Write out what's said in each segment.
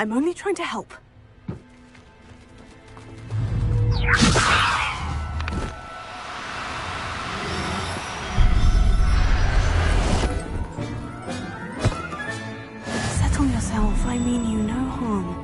I'm only trying to help. Settle yourself. I mean you no harm.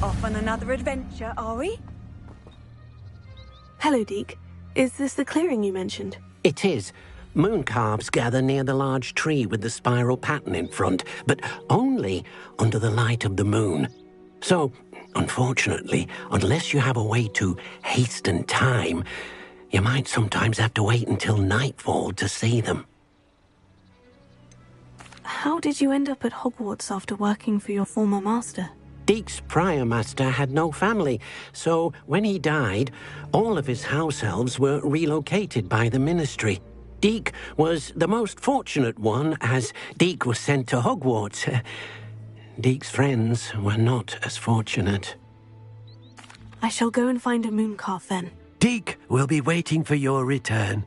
Off on another adventure, are we? Hello, Deke. Is this the clearing you mentioned? It is. Moon calves gather near the large tree with the spiral pattern in front, but only under the light of the moon. So, unfortunately, unless you have a way to hasten time, you might sometimes have to wait until nightfall to see them. How did you end up at Hogwarts after working for your former master? Deke's prior master had no family, so when he died, all of his house elves were relocated by the ministry. Deke was the most fortunate one, as Deke was sent to Hogwarts. Deke's friends were not as fortunate. I shall go and find a moon calf then. Deke will be waiting for your return.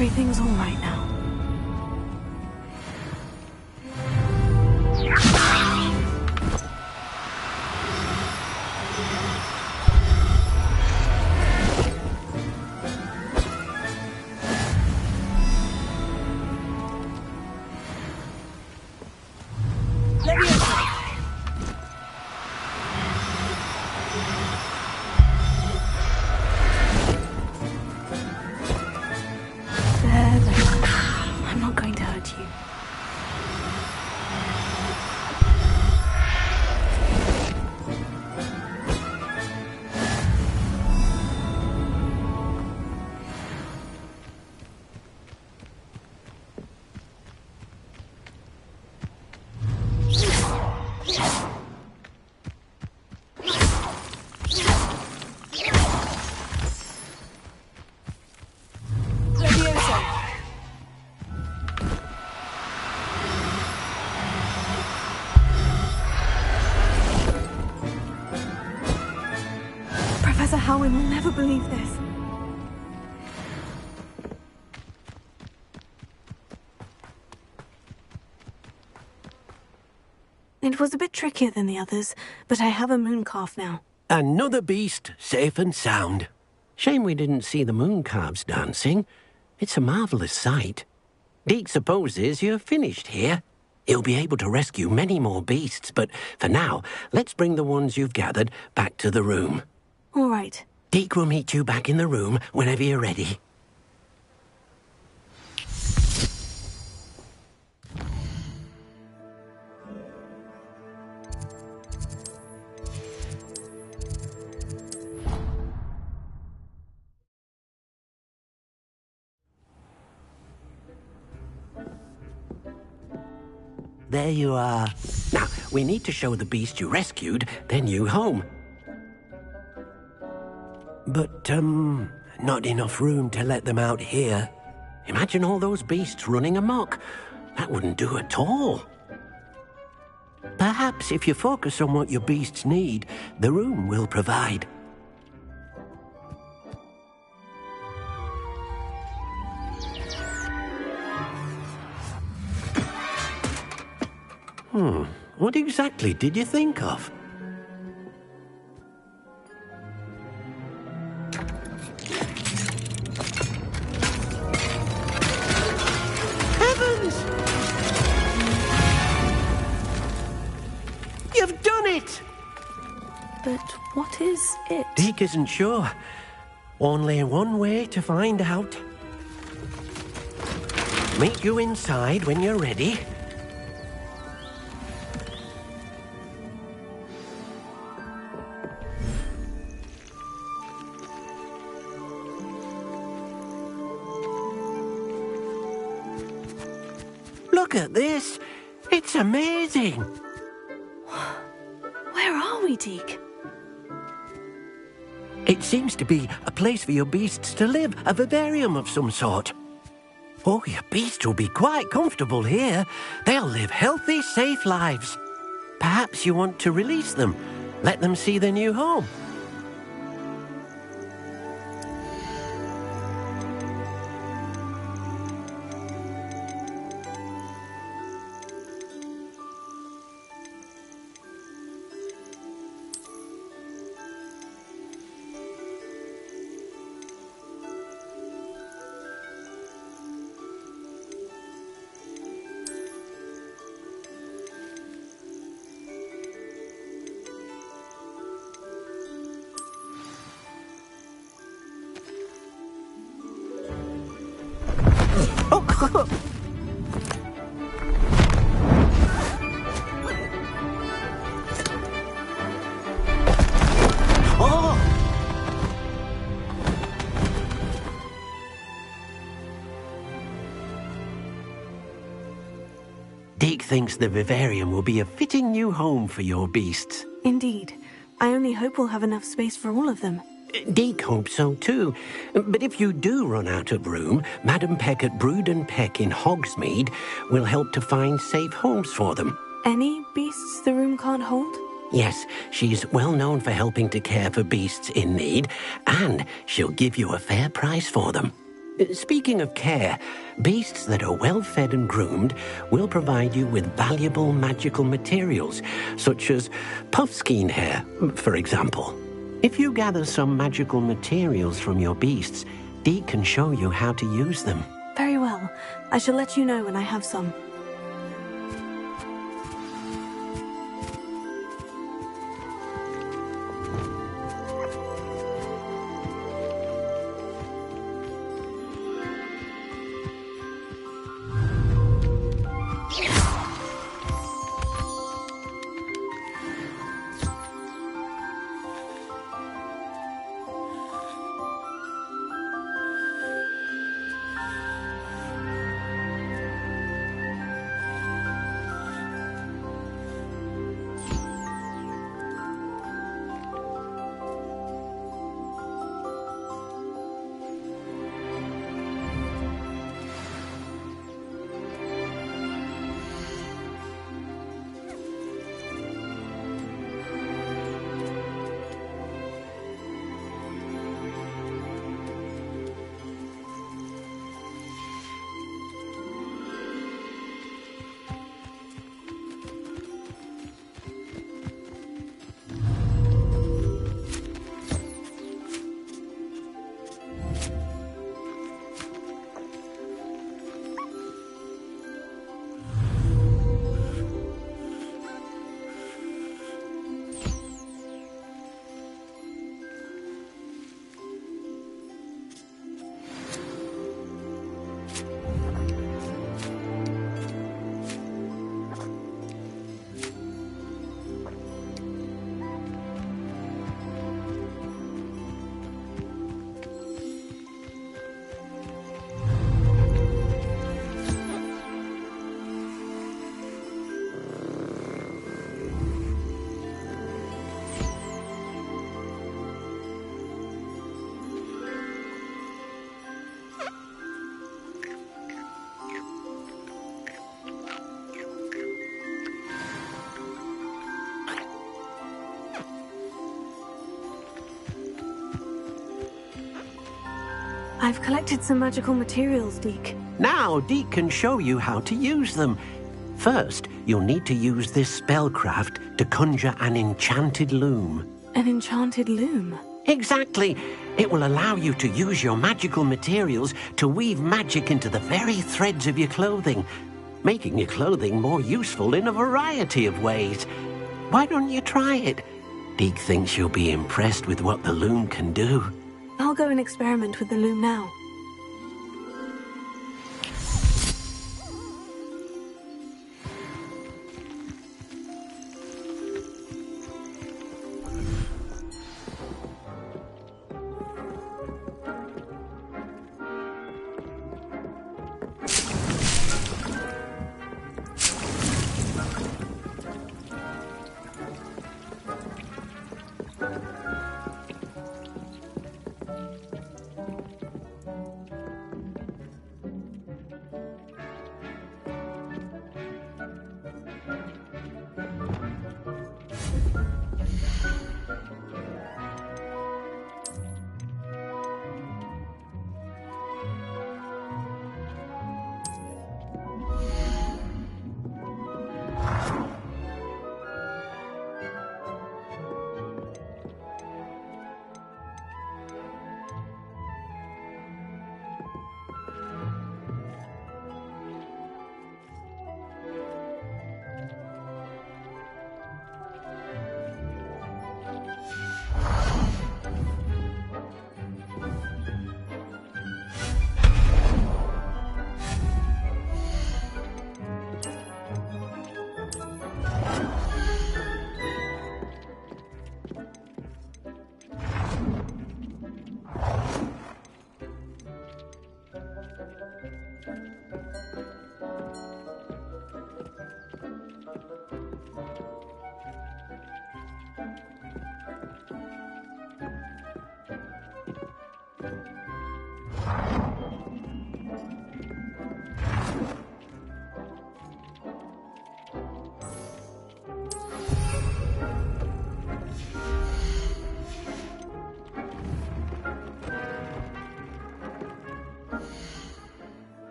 Everything's all right now. I'm not going to hurt you. Professor Howin will never believe this. It was a bit trickier than the others, but I have a moon calf now. Another beast, safe and sound. Shame we didn't see the moon calves dancing. It's a marvelous sight. Deke supposes you're finished here. He'll be able to rescue many more beasts, but for now, let's bring the ones you've gathered back to the room. All right. Deke will meet you back in the room whenever you're ready. There you are. Now, we need to show the beast you rescued their new home. But, not enough room to let them out here. Imagine all those beasts running amok. That wouldn't do at all. Perhaps if you focus on what your beasts need, the room will provide. What exactly did you think of? Heavens! You've done it! But what is it? Deke isn't sure. Only one way to find out. Meet you inside when you're ready. Look at this. It's amazing. Where are we, Deke? It seems to be a place for your beasts to live, a vivarium of some sort. Oh, your beasts will be quite comfortable here. They'll live healthy, safe lives. Perhaps you want to release them, let them see their new home. Deke thinks the vivarium will be a fitting new home for your beasts. Indeed. I only hope we'll have enough space for all of them. Deke hopes so too. But if you do run out of room, Madam Peck at Brood and Peck in Hogsmeade will help to find safe homes for them. Any beasts the room can't hold? Yes, she's well known for helping to care for beasts in need, and she'll give you a fair price for them. Speaking of care, beasts that are well fed and groomed will provide you with valuable magical materials, such as puffskein hair, for example. If you gather some magical materials from your beasts, Deke can show you how to use them. Very well. I shall let you know when I have some. I've collected some magical materials, Deke. Now Deke can show you how to use them. First, you'll need to use this spellcraft to conjure an enchanted loom. An enchanted loom? Exactly. It will allow you to use your magical materials to weave magic into the very threads of your clothing, making your clothing more useful in a variety of ways. Why don't you try it? Deke thinks you'll be impressed with what the loom can do. I'll go and experiment with the loom now.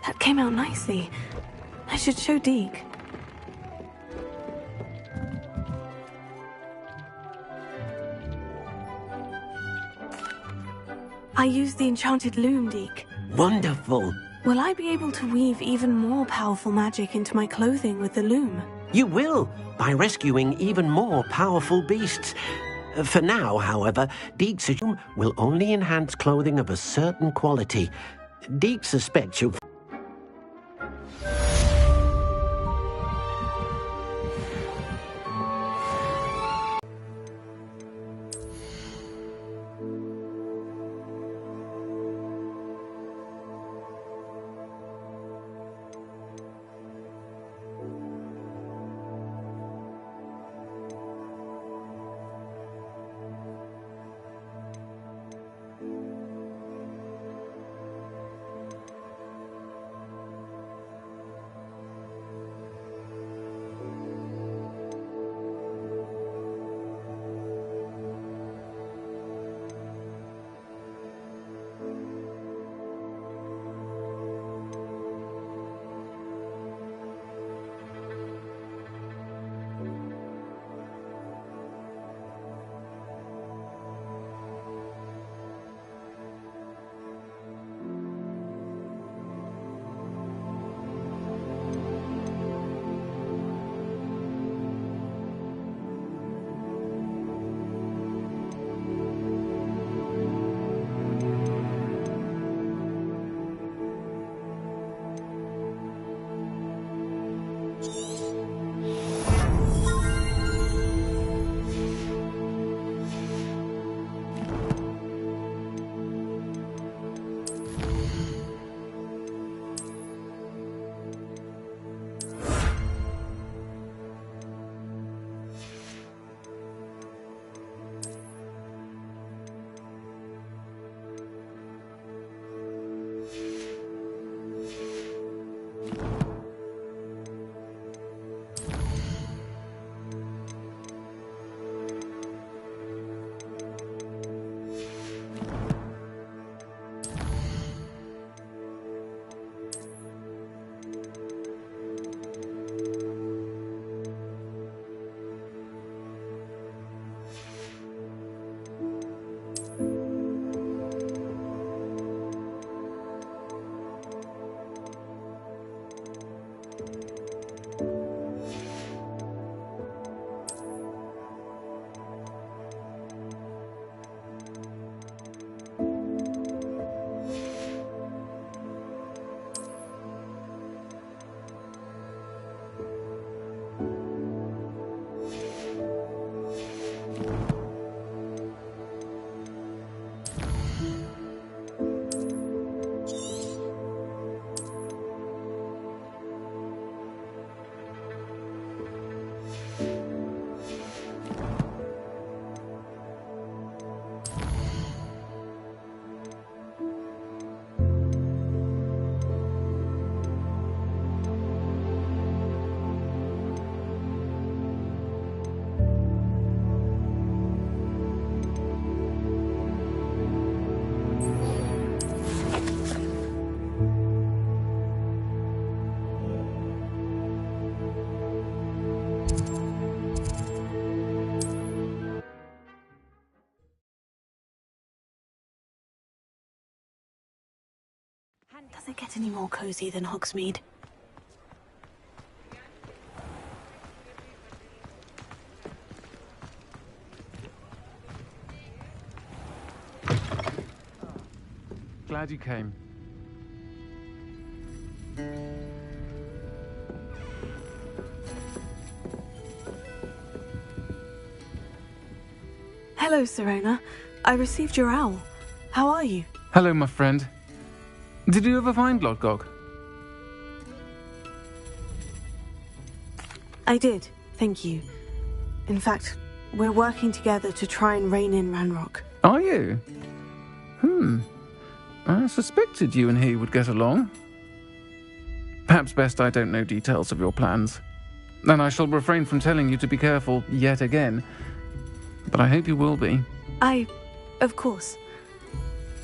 That came out nicely. I should show Deke. I used the enchanted loom, Deke. Wonderful. Will I be able to weave even more powerful magic into my clothing with the loom? You will, by rescuing even more powerful beasts. For now, however, Deke's loom will only enhance clothing of a certain quality. Deke suspects you. Does it get any more cozy than Hogsmeade? Glad you came. Hello, Serona. I received your owl. How are you? Hello, my friend. Did you ever find Lodgok? I did, thank you. In fact, we're working together to try and rein in Ranrock. Are you? I suspected you and he would get along. Perhaps best I don't know details of your plans. And I shall refrain from telling you to be careful yet again. But I hope you will be. Of course.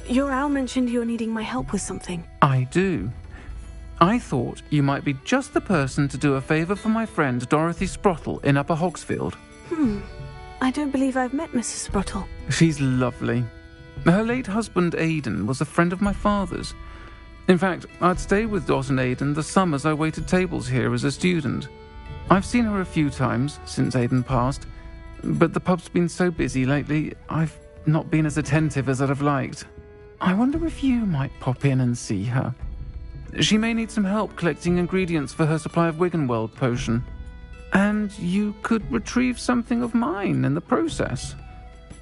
Your owl mentioned you're needing my help with something. I do. I thought you might be just the person to do a favour for my friend Dorothy Sprottle in Upper Hogsfield. I don't believe I've met Mrs. Sprottle. She's lovely. Her late husband, Aidan, was a friend of my father's. In fact, I'd stay with Dot and Aidan the summers I waited tables here as a student. I've seen her a few times since Aidan passed, but the pub's been so busy lately, I've not been as attentive as I'd have liked. I wonder if you might pop in and see her. She may need some help collecting ingredients for her supply of Wiggenweld potion. And you could retrieve something of mine in the process.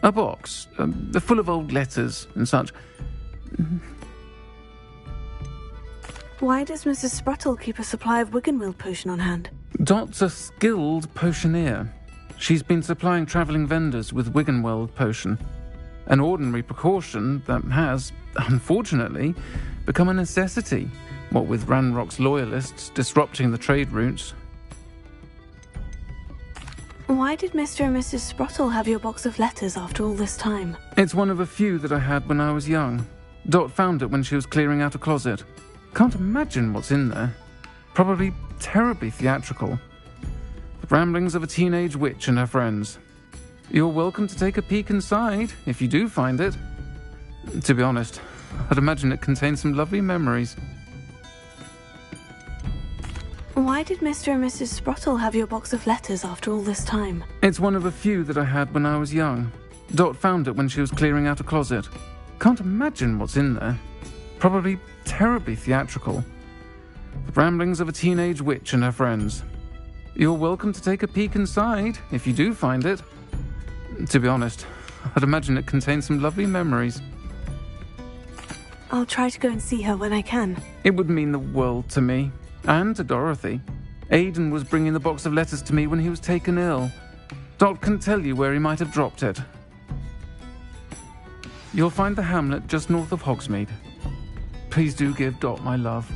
A box, full of old letters and such. Why does Mrs. Spruttle keep a supply of Wiggenweld potion on hand? Dot's a skilled potioneer. She's been supplying travelling vendors with Wiggenweld potion. An ordinary precaution that has, unfortunately, become a necessity, what with Ranrock's loyalists disrupting the trade routes. Why did Mr. and Mrs. Spruttle have your box of letters after all this time? It's one of a few that I had when I was young. Dot found it when she was clearing out a closet. Can't imagine what's in there. Probably terribly theatrical. The ramblings of a teenage witch and her friends. You're welcome to take a peek inside, if you do find it. To be honest, I'd imagine it contains some lovely memories. Why did Mr. and Mrs. Spruttle have your box of letters after all this time? It's one of a few that I had when I was young. Dot found it when she was clearing out a closet. Can't imagine what's in there. Probably terribly theatrical. The ramblings of a teenage witch and her friends. You're welcome to take a peek inside, if you do find it. To be honest, I'd imagine it contains some lovely memories. I'll try to go and see her when I can. It would mean the world to me, and to Dorothy. Aidan was bringing the box of letters to me when he was taken ill. Dot can tell you where he might have dropped it. You'll find the hamlet just north of Hogsmeade. Please do give Dot my love.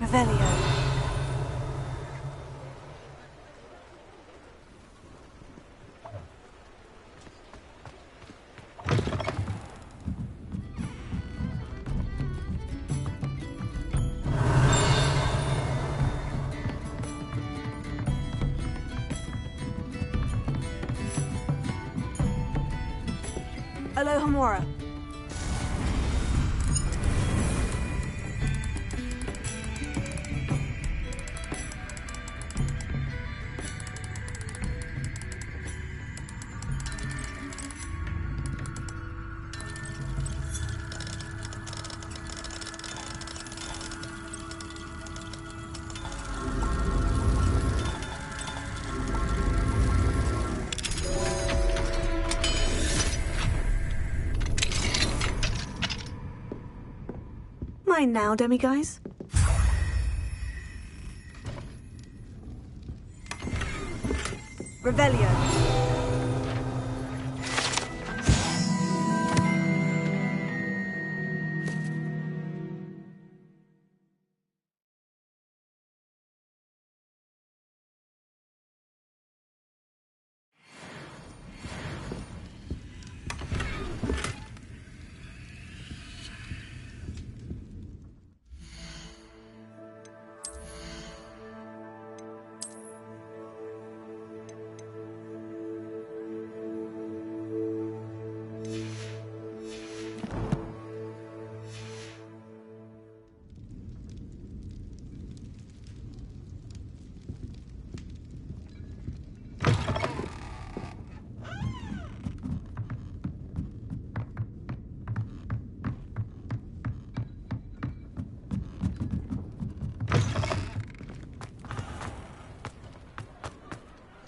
Revelio. Alohomora. Mine now, demiguise. Revelio.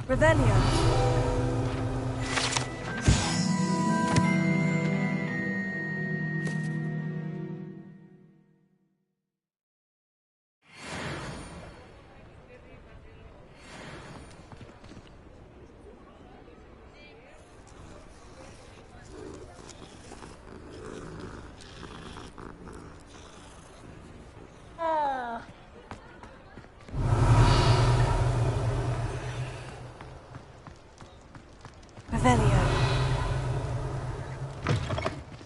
Revelio. Revelio.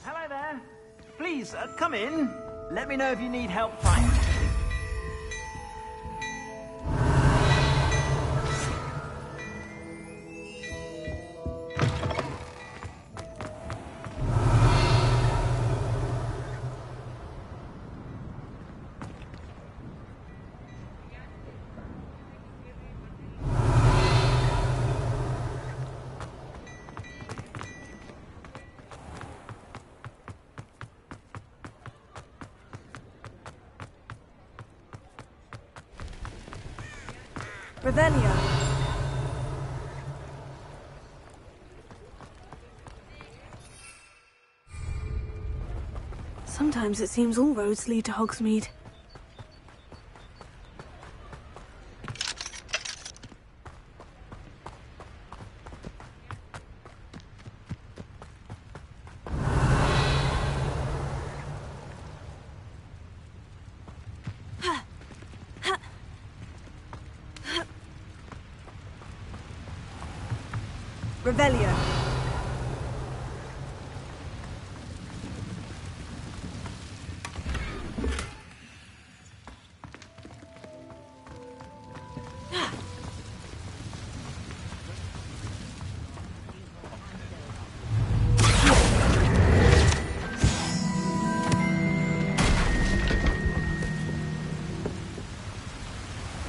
Hello there. Please, come in. Let me know if you need help finding. Revelio. Sometimes it seems all roads lead to Hogsmeade. Revelio.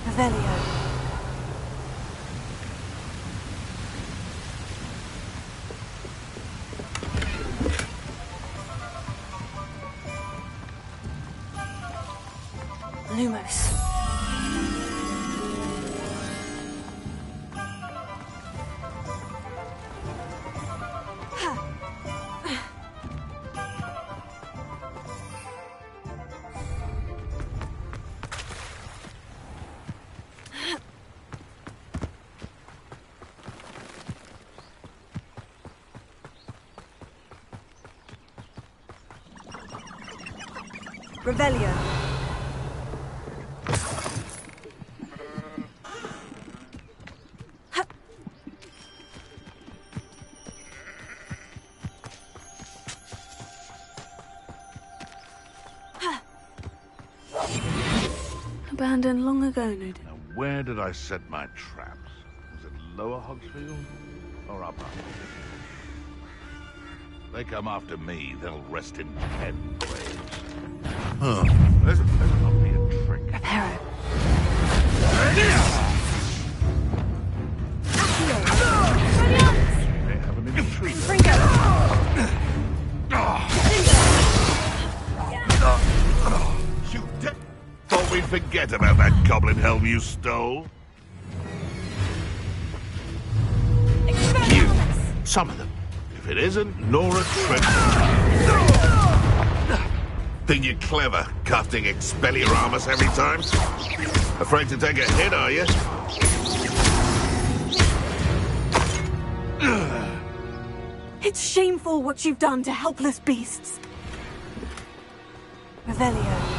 Revelio. Lumos. Revelio. Abandoned long ago, no doubt. Now, where did I set my traps? Was it Lower Hogsfield or Upper? They come after me, they'll rest in 10 graves. Huh. There's not be a trick. Reparo. They have an intriguer. You thought we'd forget about that goblin helm you stole? You. Some of them. If it isn't Nora Trent. Think you're clever, casting Expelliarmus every time? Afraid to take a hit, are you? It's shameful what you've done to helpless beasts. Revelio.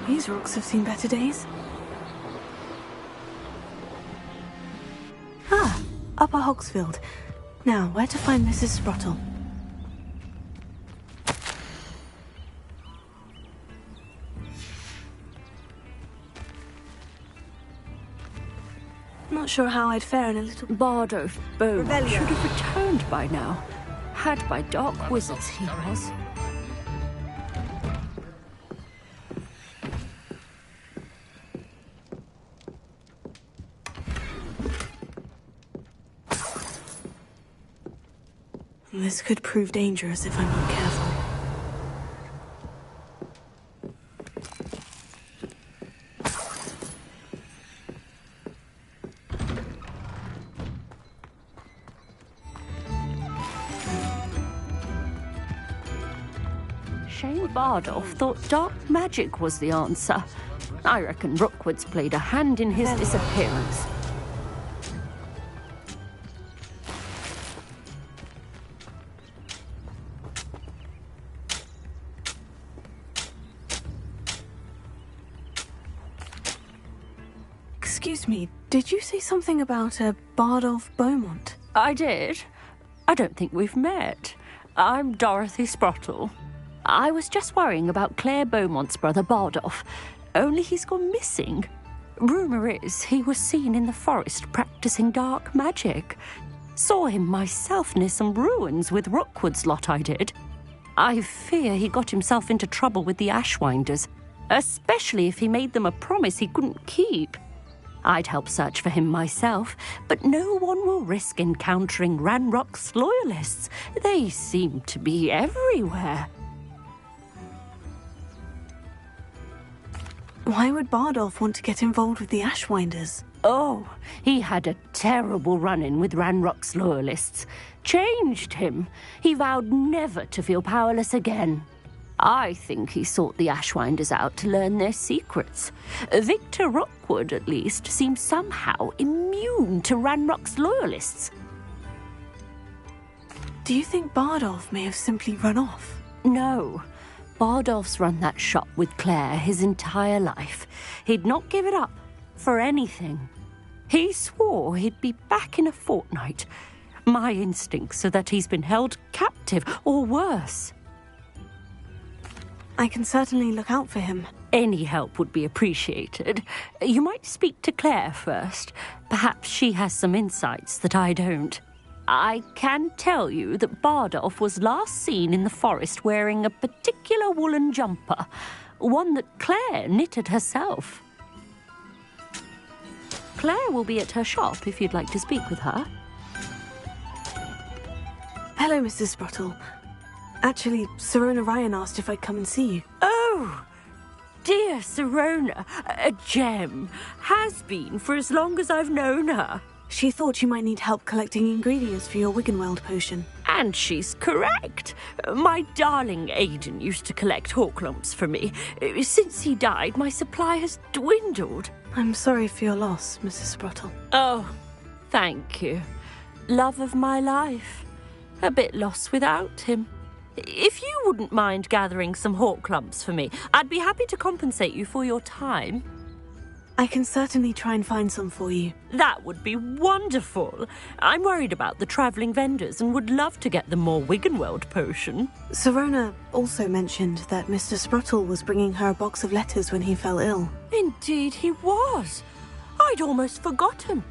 These rocks have seen better days. Ah, Upper Hogsfield. Now, where to find Mrs. Sprottle? Not sure how I'd fare in a little... Bardolph Beaumont Rebellion. should have returned by now. Had by dark wizards he was. This could prove dangerous if I'm not careful. Shane Bardolph thought dark magic was the answer. I reckon Rookwood's played a hand in his disappearance. Excuse me, did you say something about a Bardolph Beaumont? I did. I don't think we've met. I'm Dorothy Sprottle. I was just worrying about Claire Beaumont's brother Bardolph, only he's gone missing. Rumour is he was seen in the forest practicing dark magic. Saw him myself near some ruins with Rookwood's lot I did. I fear he got himself into trouble with the Ashwinders, especially if he made them a promise he couldn't keep. I'd help search for him myself, but no one will risk encountering Ranrock's loyalists. They seem to be everywhere. Why would Bardolph want to get involved with the Ashwinders? Oh, he had a terrible run-in with Ranrock's loyalists. Changed him. He vowed never to feel powerless again. I think he sought the Ashwinders out to learn their secrets. Victor Rookwood, at least, seems somehow immune to Ranrock's loyalists. Do you think Bardolph may have simply run off? No. Bardolph's run that shop with Claire his entire life. He'd not give it up for anything. He swore he'd be back in a fortnight. My instincts are that he's been held captive, or worse. I can certainly look out for him. Any help would be appreciated. You might speak to Claire first. Perhaps she has some insights that I don't. I can tell you that Bardolph was last seen in the forest wearing a particular woolen jumper, one that Claire knitted herself. Claire will be at her shop if you'd like to speak with her. Hello, Mrs. Sprottle. Actually, Sirona Ryan asked if I'd come and see you. Oh, dear Sirona, a gem. Has been for as long as I've known her. She thought you might need help collecting ingredients for your Wiggenweld potion. And she's correct. My darling Aidan used to collect hawk lumps for me. Since he died, my supply has dwindled. I'm sorry for your loss, Mrs. Sprottle. Oh, thank you. Love of my life. A bit lost without him. If you wouldn't mind gathering some hawk lumps for me, I'd be happy to compensate you for your time. I can certainly try and find some for you. That would be wonderful. I'm worried about the travelling vendors and would love to get them more Wiggenweld potion. Sirona also mentioned that Mr. Sprottle was bringing her a box of letters when he fell ill. Indeed he was. I'd almost forgotten.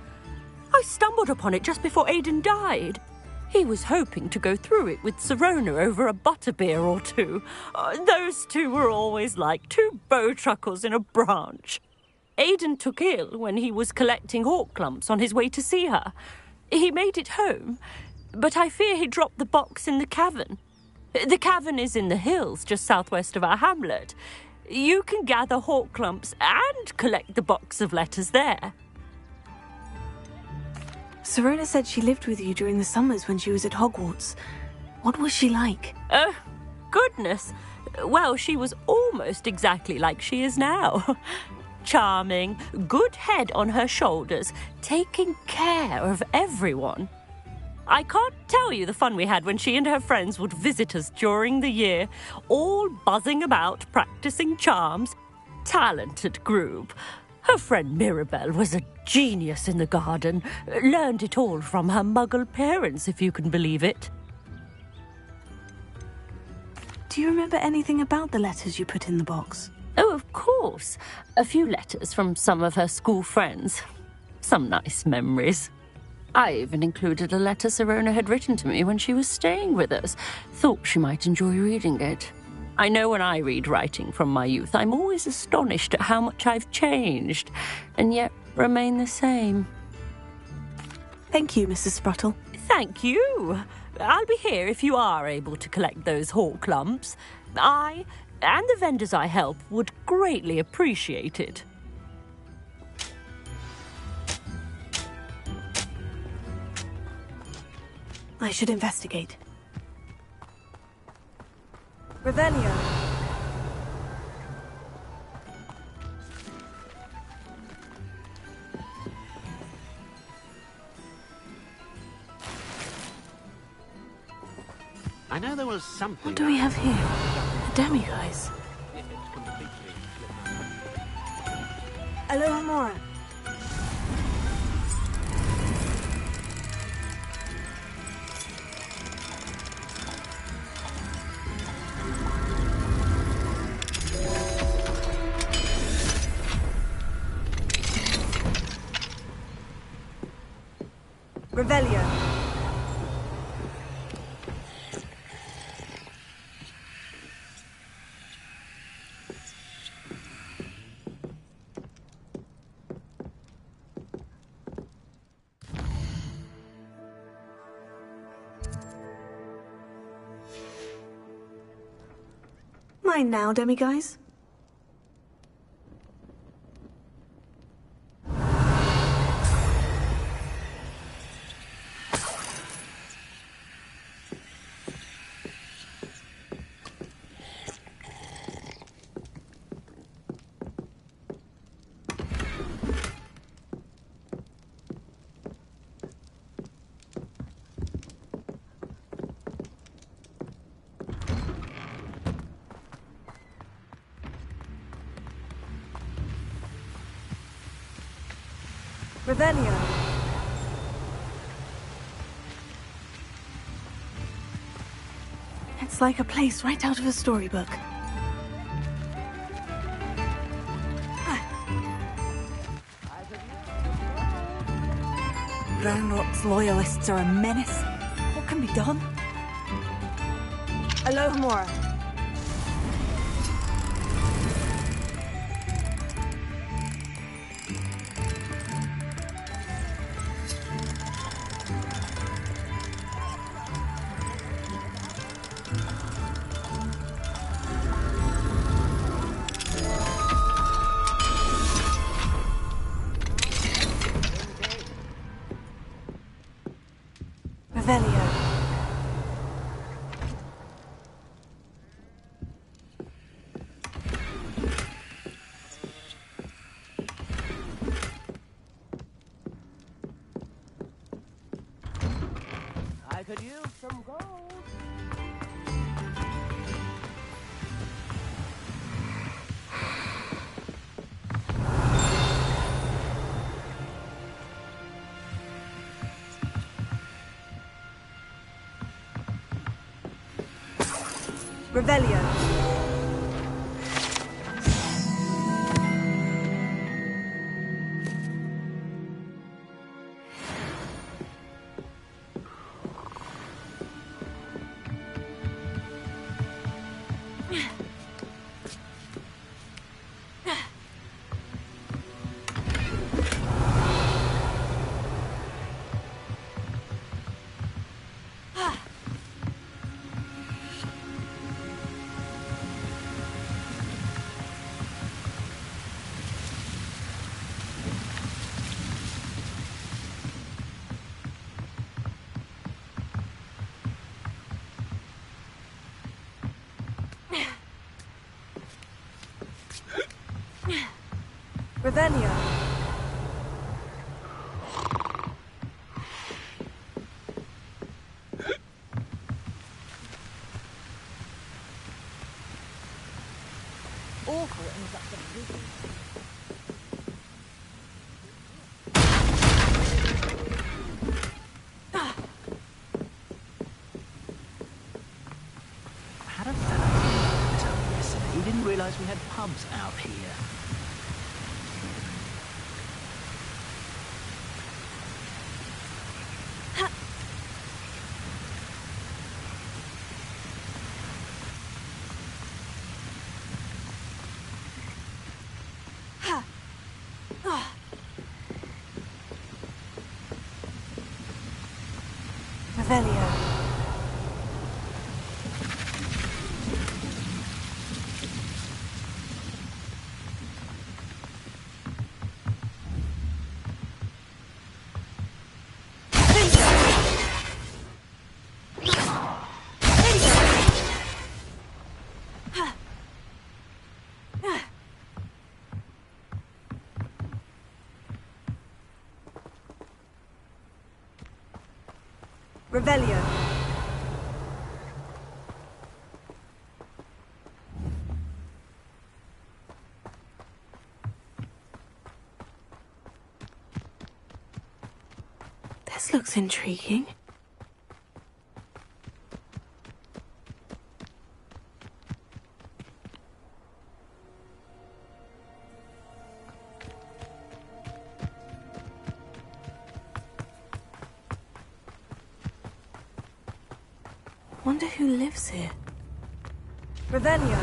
I stumbled upon it just before Aidan died. He was hoping to go through it with Sirona over a butterbeer or two. Those two were always like two bowtruckles in a branch. Aidan took ill when he was collecting hawk lumps on his way to see her. He made it home, but I fear he dropped the box in the cavern. The cavern is in the hills just southwest of our hamlet. You can gather hawk lumps and collect the box of letters there. Sirona said she lived with you during the summers when she was at Hogwarts. What was she like? Oh, goodness. Well, she was almost exactly like she is now. Charming, good head on her shoulders, taking care of everyone. I can't tell you the fun we had when she and her friends would visit us during the year, all buzzing about, practicing charms. talented group. Her friend Mirabelle was a genius in the garden. Learned it all from her muggle parents, if you can believe it. Do you remember anything about the letters you put in the box? Oh, of course. A few letters from some of her school friends. Some nice memories. I even included a letter Serona had written to me when she was staying with us. Thought she might enjoy reading it. I know when I read writing from my youth, I'm always astonished at how much I've changed, and yet remain the same. Thank you, Mrs. Spruttle. Thank you. I'll be here if you are able to collect those hawk lumps. I, and the vendors I help, would greatly appreciate it. I should investigate. Revelio. I know there was something... What do we have here? A demiguise. Aloha Mora. Revelio. Mine now, demiguise. Revelio. It's like a place right out of a storybook. Roundrock's loyalists are a menace. What can be done? Aloha Mora. Revelio. I could use some gold. Revelio. Revelio. Awful ends up the things out here. Revelio. Revelio. This looks intriguing. Wonder who lives here. Revelio.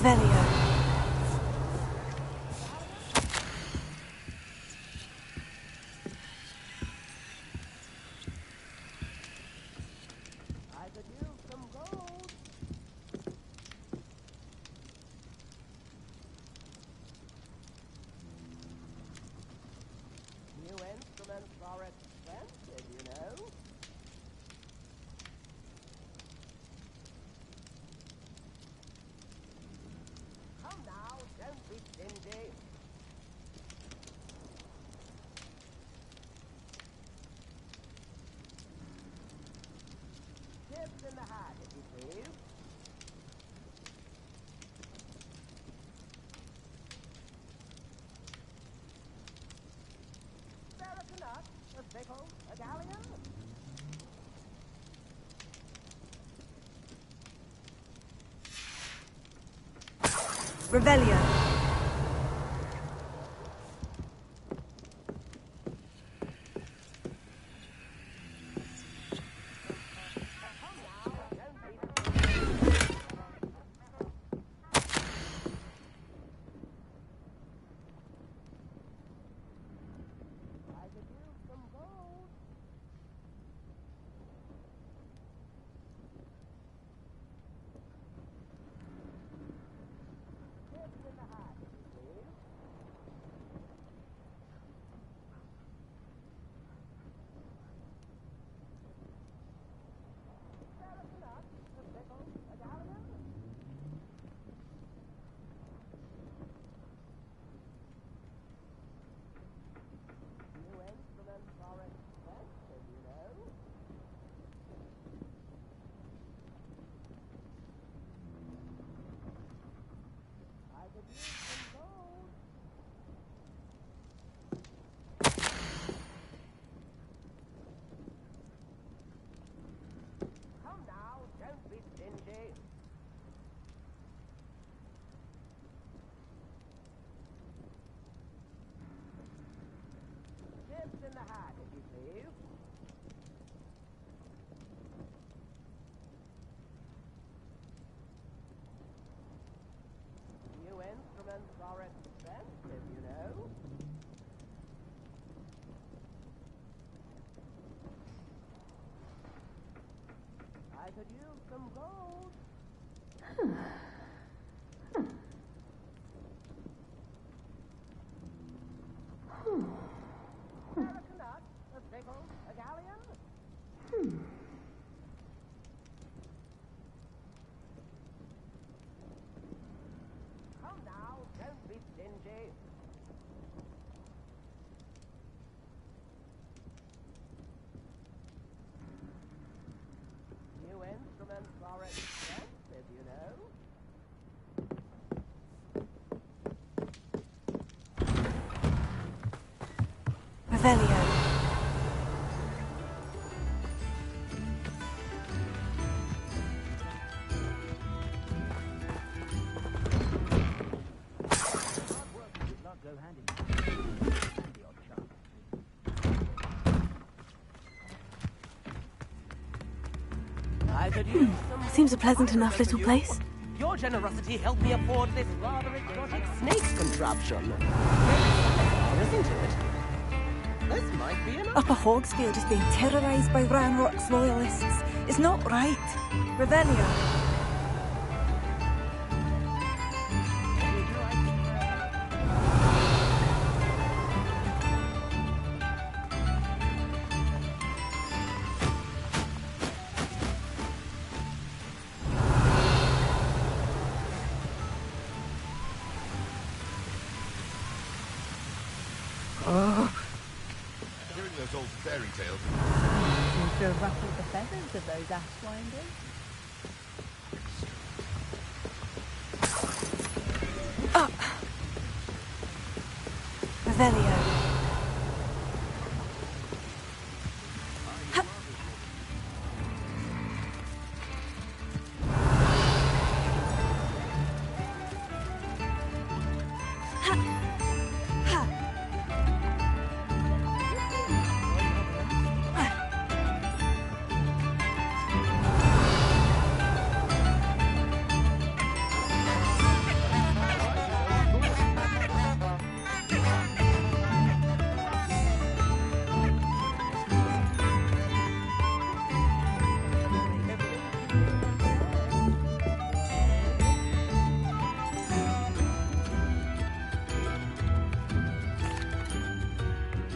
Revelio. Revelio. Come now, don't be stingy. New instruments are expensive, you know. Revelio. Seems a pleasant enough little place. Your generosity helped me afford this rather exotic snake contraption. Isn't it? This might be enough. Upper Hogsfield is being terrorised by Ranrock's loyalists. It's not right. Revelio. Hearing those old fairy tales. Seems to have ruffled the feathers of those ashwinders. Revelio.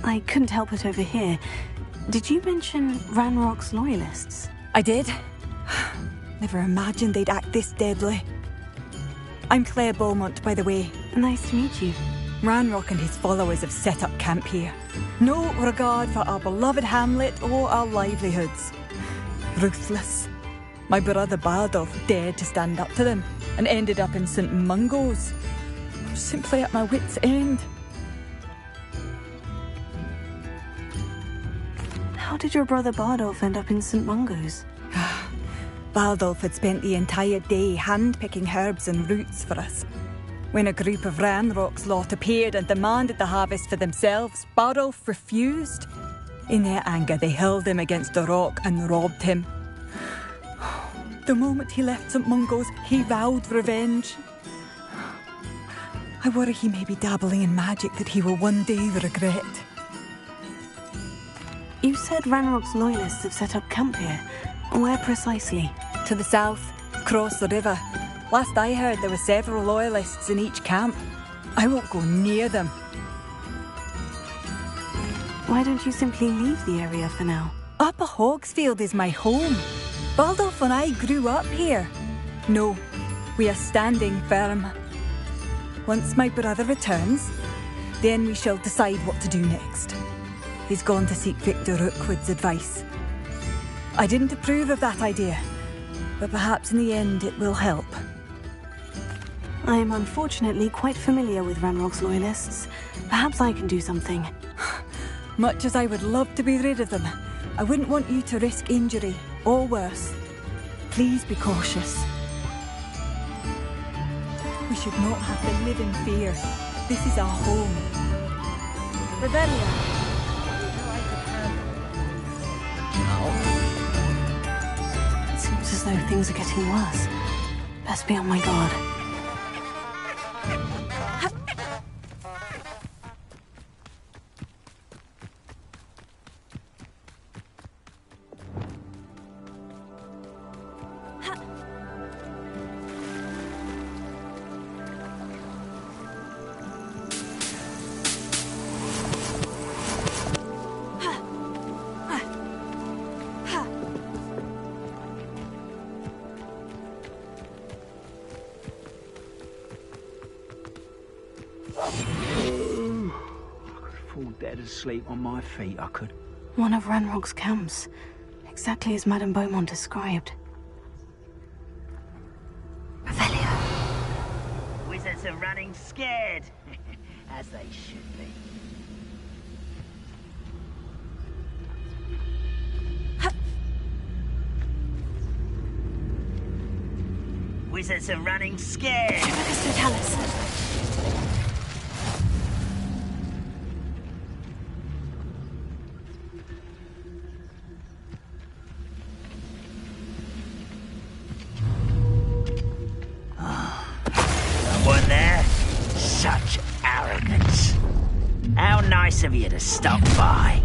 I couldn't help it over here. Did you mention Ranrock's loyalists? I did. Never imagined they'd act this deadly. I'm Claire Beaumont, by the way. Nice to meet you. Ranrock and his followers have set up camp here. No regard for our beloved hamlet or our livelihoods. Ruthless. My brother Bardolph dared to stand up to them and ended up in St. Mungo's. I'm simply at my wit's end. How did your brother Bardolph end up in St. Mungo's? Bardolph had spent the entire day hand-picking herbs and roots for us. When a group of Ranrock's lot appeared and demanded the harvest for themselves, Bardolph refused. In their anger, they hurled him against a rock and robbed him. The moment he left St. Mungo's, he vowed revenge. I worry he may be dabbling in magic that he will one day regret. You said Ranrock's loyalists have set up camp here. Where precisely? To the south, across the river. Last I heard, there were several loyalists in each camp. I won't go near them. Why don't you simply leave the area for now? Upper Hogsfield is my home. Bardolph and I grew up here. No, we are standing firm. Once my brother returns, then we shall decide what to do next. He's gone to seek Victor Rookwood's advice. I didn't approve of that idea, but perhaps in the end it will help. I am unfortunately quite familiar with Ranrock's loyalists. Perhaps I can do something. Much as I would love to be rid of them, I wouldn't want you to risk injury, or worse. Please be cautious. We should not have to live in fear. This is our home. Revelio. It seems as though things are getting worse. Best be on my guard. fall dead asleep on my feet, I could. One of Ranrock's camps. Exactly as Madame Beaumont described. Revelio. Wizards are running scared. As they should be. Wizards are running scared. Someone there? Such arrogance. How nice of you to stop by.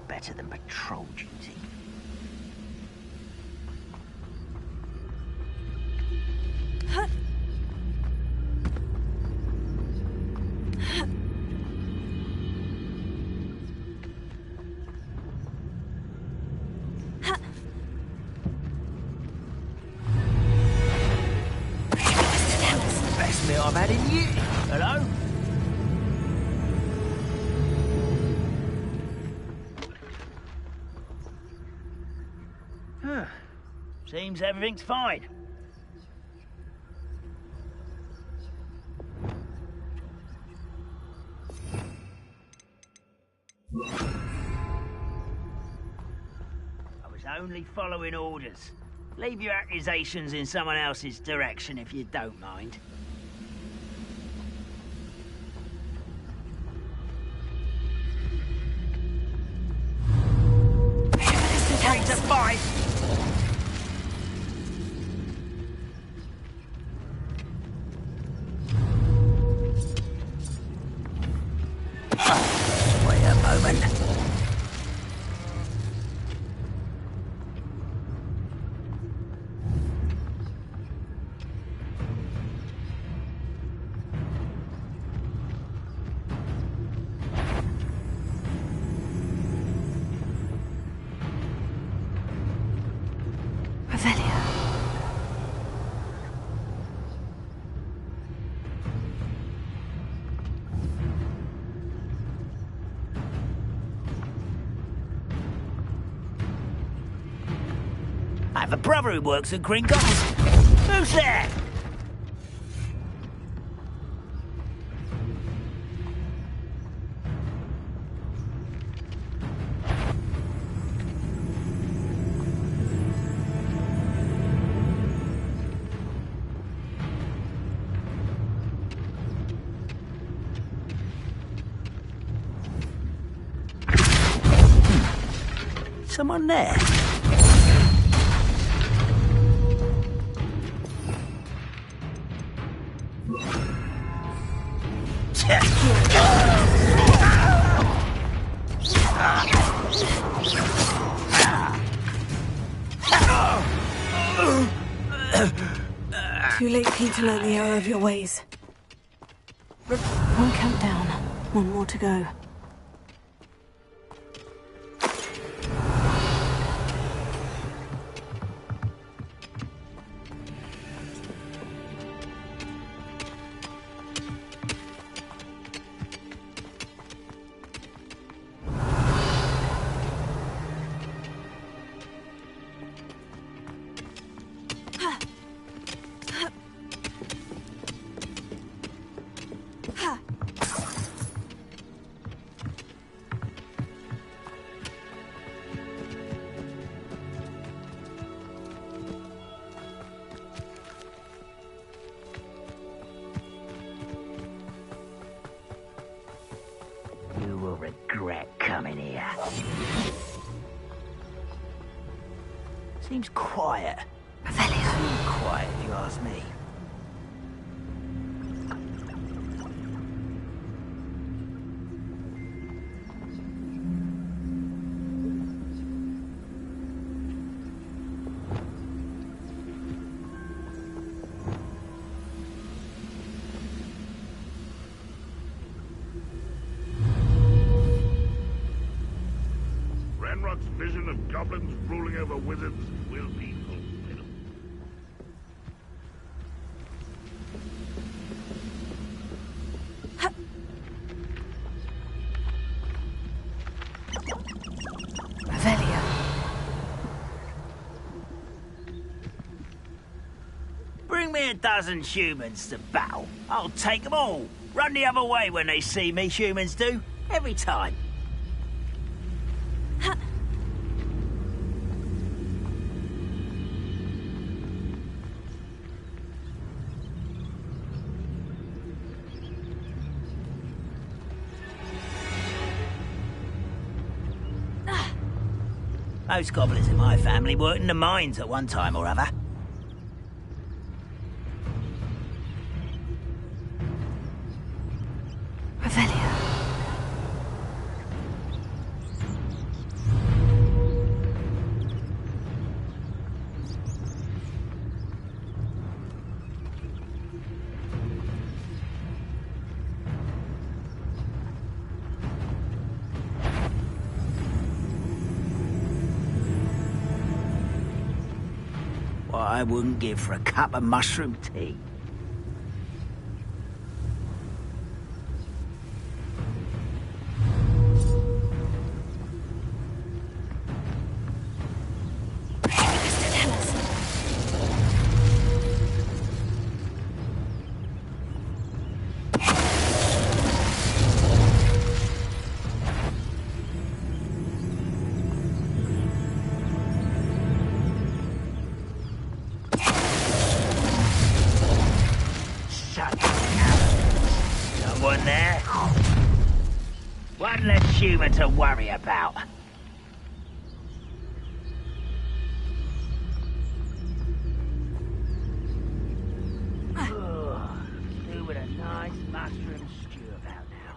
Better than patrol duty. Best meal I've had in years. Hello? Seems everything's fine. I was only following orders. Leave your accusations in someone else's direction if you don't mind. Ready to fight! Wait a moment. Revelio. I have a brother who works at Gringotts. Who's there? Someone there? Too late, Pete, to learn the error of your ways. One count down. One more to go. You will regret coming here. Seems quiet. Too quiet, if you ask me. Voldemort's vision of goblins ruling over wizards will be fulfilled. Revelio. Bring me a dozen humans to battle. I'll take them all. Run the other way when they see me, humans do. Every time. Most goblins in my family worked in the mines at one time or other. Revelio. What I wouldn't give for a cup of mushroom tea. Someone there? One less human to worry about. Do with a nice mushroom stew about now.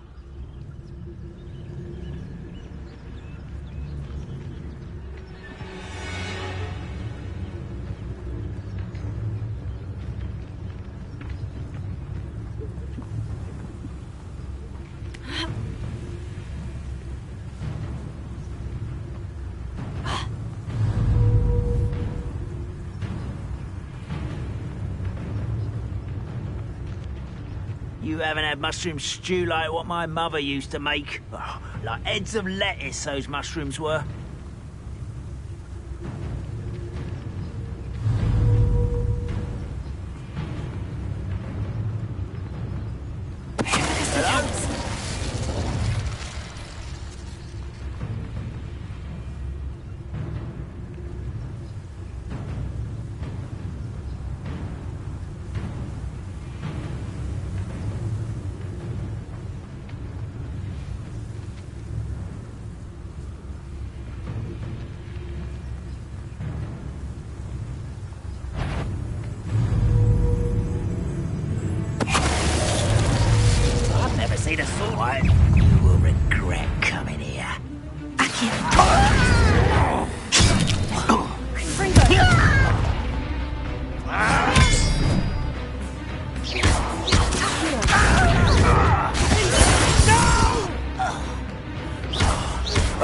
You haven't had mushroom stew like what my mother used to make? Oh, like heads of lettuce, those mushrooms were. See the sort. You will regret coming here.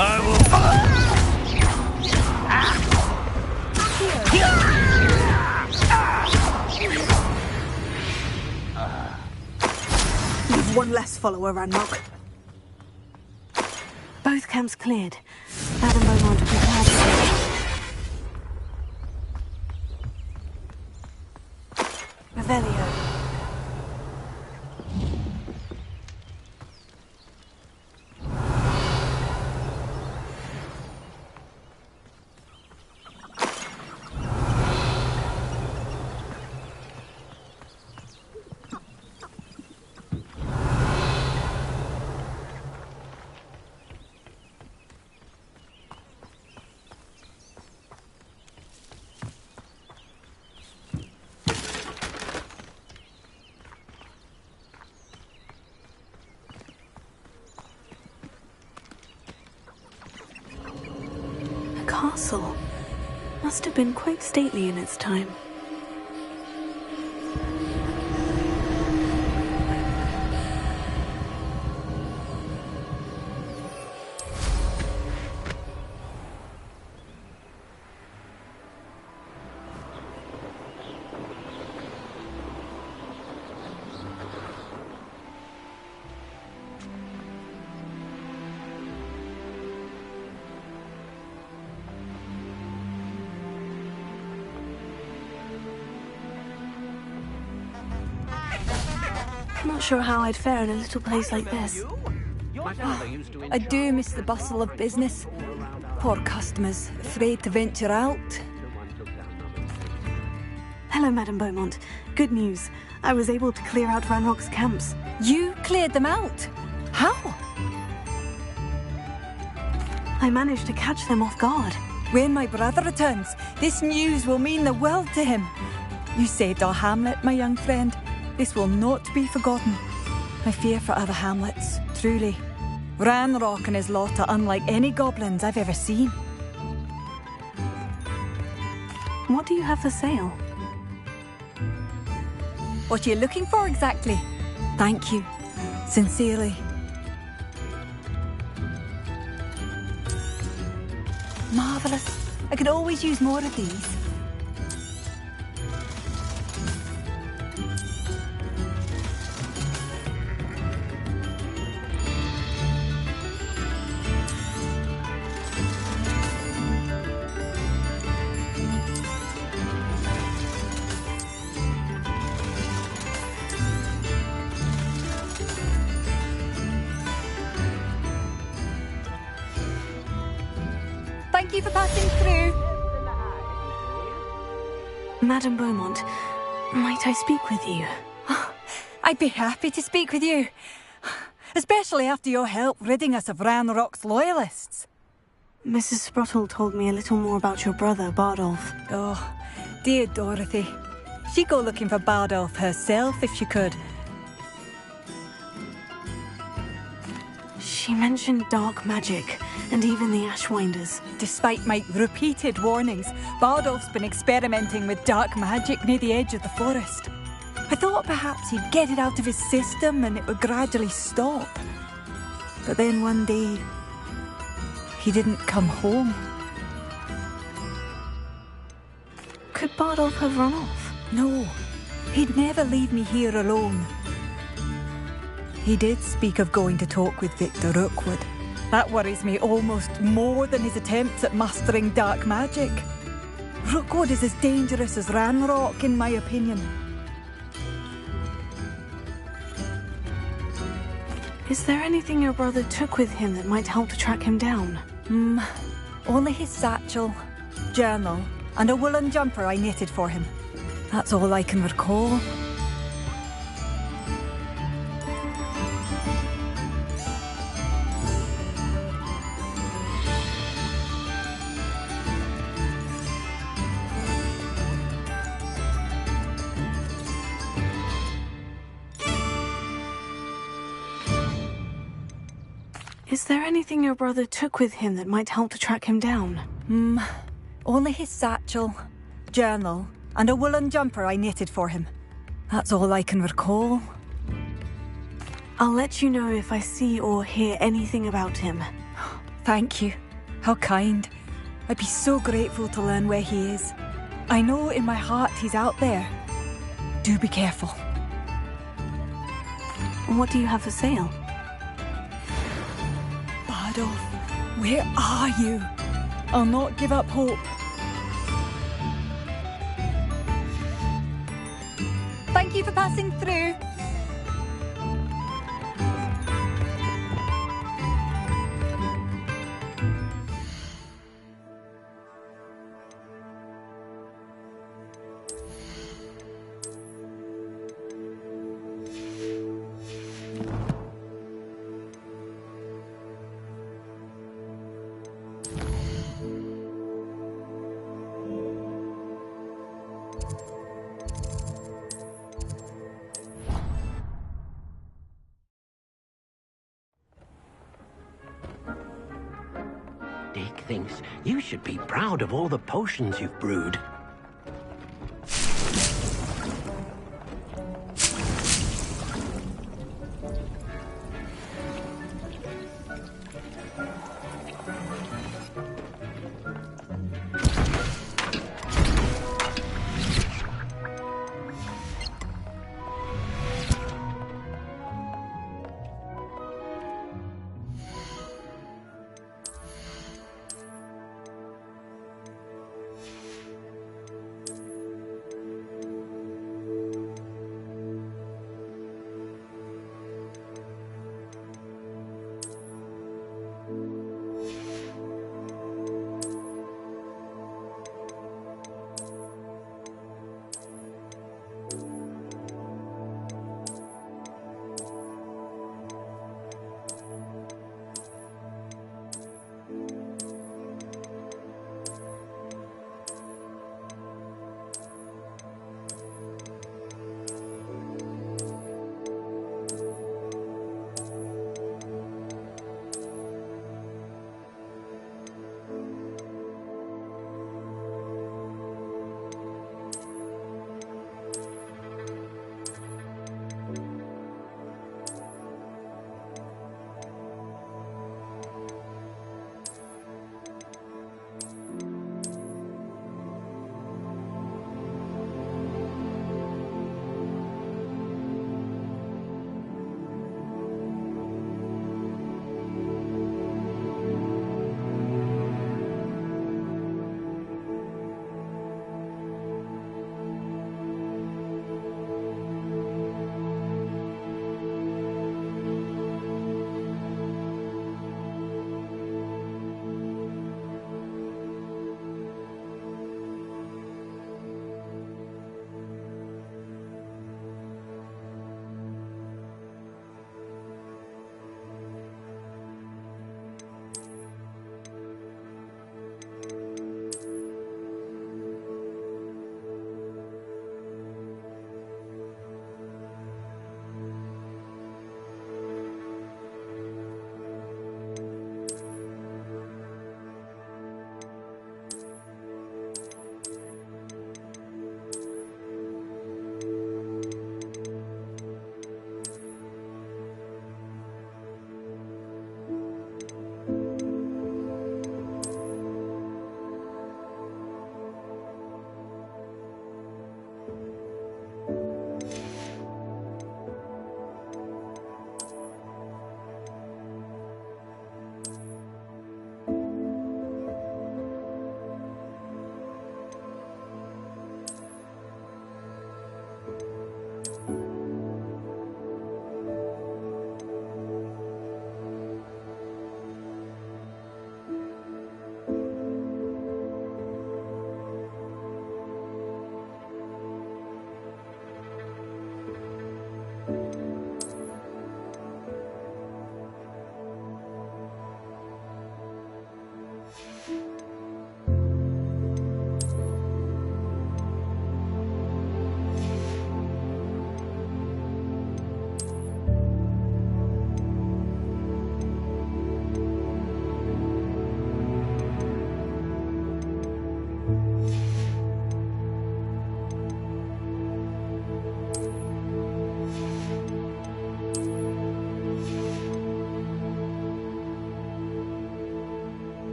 I will. You've one less follower, Ranrock. Both camps cleared. That and Beaumont are prepared for Revelio. Castle must have been quite stately in its time. Not sure how I'd fare in a little place like this. I do miss the bustle of business. Poor customers, afraid to venture out. Hello, Madame Beaumont. Good news. I was able to clear out Ranrock's camps. You cleared them out? How? I managed to catch them off guard. When my brother returns, this news will mean the world to him. You saved our hamlet, my young friend. This will not be forgotten. I fear for other hamlets, truly. Ranrock and his lot are unlike any goblins I've ever seen. What do you have for sale? What are you looking for exactly? Thank you. Sincerely. Marvellous. I could always use more of these. Thank you for passing through. Madame Beaumont, might I speak with you? I'd be happy to speak with you. Especially after your help ridding us of Ranrock's loyalists. Mrs. Sprottle told me a little more about your brother, Bardolph. Oh, dear Dorothy. She'd go looking for Bardolph herself if she could. She mentioned dark magic, and even the Ashwinders. Despite my repeated warnings, Bardolph's been experimenting with dark magic near the edge of the forest. I thought perhaps he'd get it out of his system and it would gradually stop. But then one day, he didn't come home. Could Bardolph have run off? No, he'd never leave me here alone. He did speak of going to talk with Victor Rookwood. That worries me almost more than his attempts at mastering dark magic. Rookwood is as dangerous as Ranrock, in my opinion. Is there anything your brother took with him that might help to track him down? Only his satchel, journal, and a woolen jumper I knitted for him. That's all I can recall. Is there anything your brother took with him that might help to track him down? Only his satchel, journal, and a woolen jumper I knitted for him. That's all I can recall. I'll let you know if I see or hear anything about him. Thank you. How kind. I'd be so grateful to learn where he is. I know in my heart he's out there. Do be careful. What do you have for sale? Bardolph, where are you? I'll not give up hope. Thank you for passing through. Dick thinks you should be proud of all the potions you've brewed.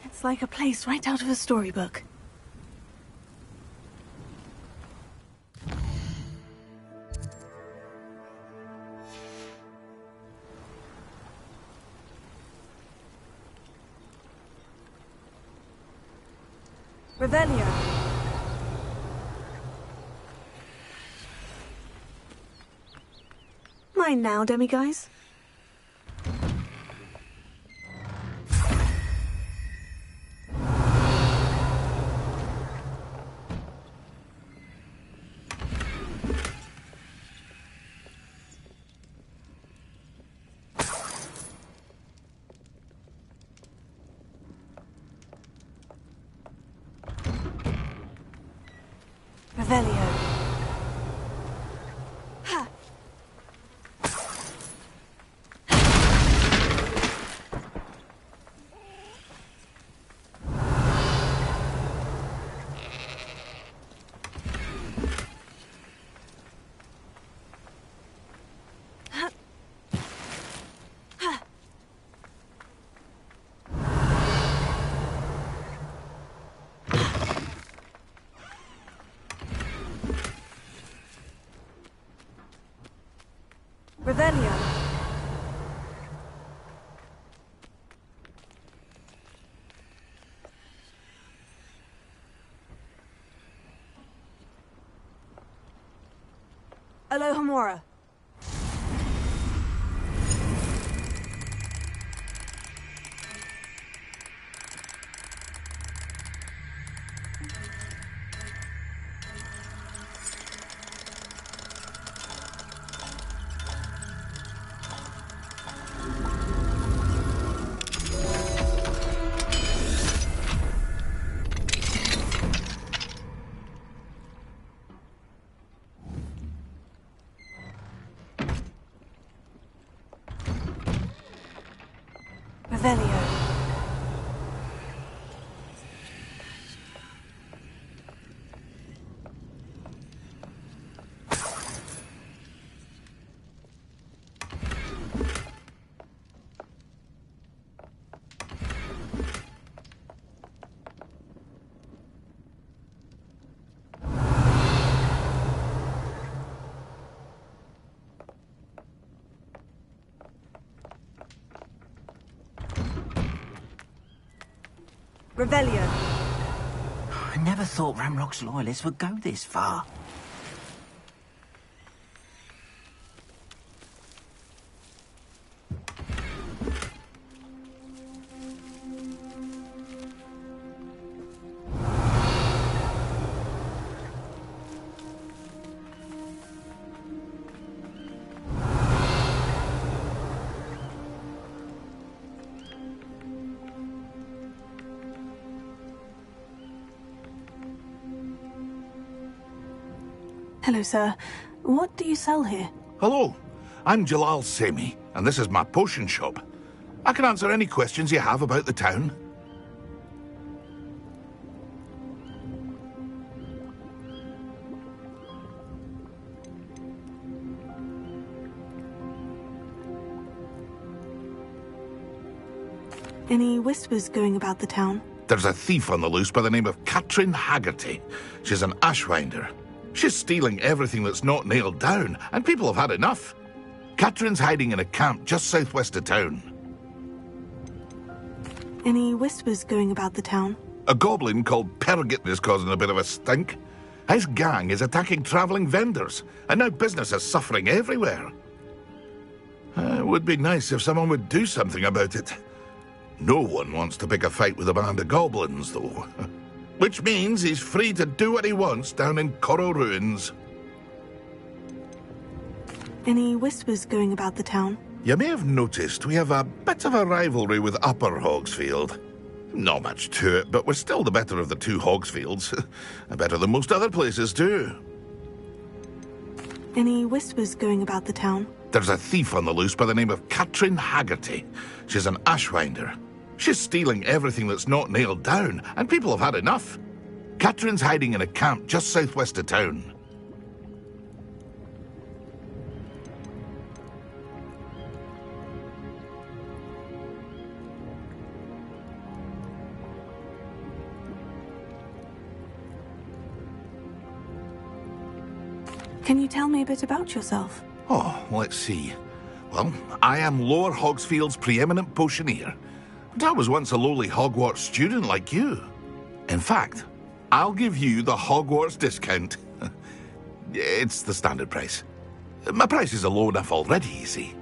It's like a place right out of a storybook. Revelio. Mine now, demiguise. Revelio. Ha! Revelio. Alohomora. Revelio. Revelio. I never thought Ramrock's loyalists would go this far. Hello, sir. What do you sell here? Hello, I'm Jalal Semi, and this is my potion shop. I can answer any questions you have about the town. Any whispers going about the town? There's a thief on the loose by the name of Katrin Haggerty. She's an ashwinder. She's stealing everything that's not nailed down, and people have had enough. Katrin's hiding in a camp just southwest of town. Any whispers going about the town? A goblin called Pergit is causing a bit of a stink. His gang is attacking travelling vendors, and now business is suffering everywhere. It would be nice if someone would do something about it. No one wants to pick a fight with a band of goblins, though. Which means he's free to do what he wants down in Coral Ruins. Any whispers going about the town? You may have noticed we have a bit of a rivalry with Upper Hogsfield. Not much to it, but we're still the better of the two Hogsfields. Better than most other places, too. Any whispers going about the town? There's a thief on the loose by the name of Katrin Haggerty. She's an ashwinder. She's stealing everything that's not nailed down, and people have had enough. Katrin's hiding in a camp just southwest of town. Can you tell me a bit about yourself? Oh, let's see. Well, I am Lower Hogsfield's preeminent potioneer. And I was once a lowly Hogwarts student like you. In fact, I'll give you the Hogwarts discount. It's the standard price. My prices are low enough already, you see.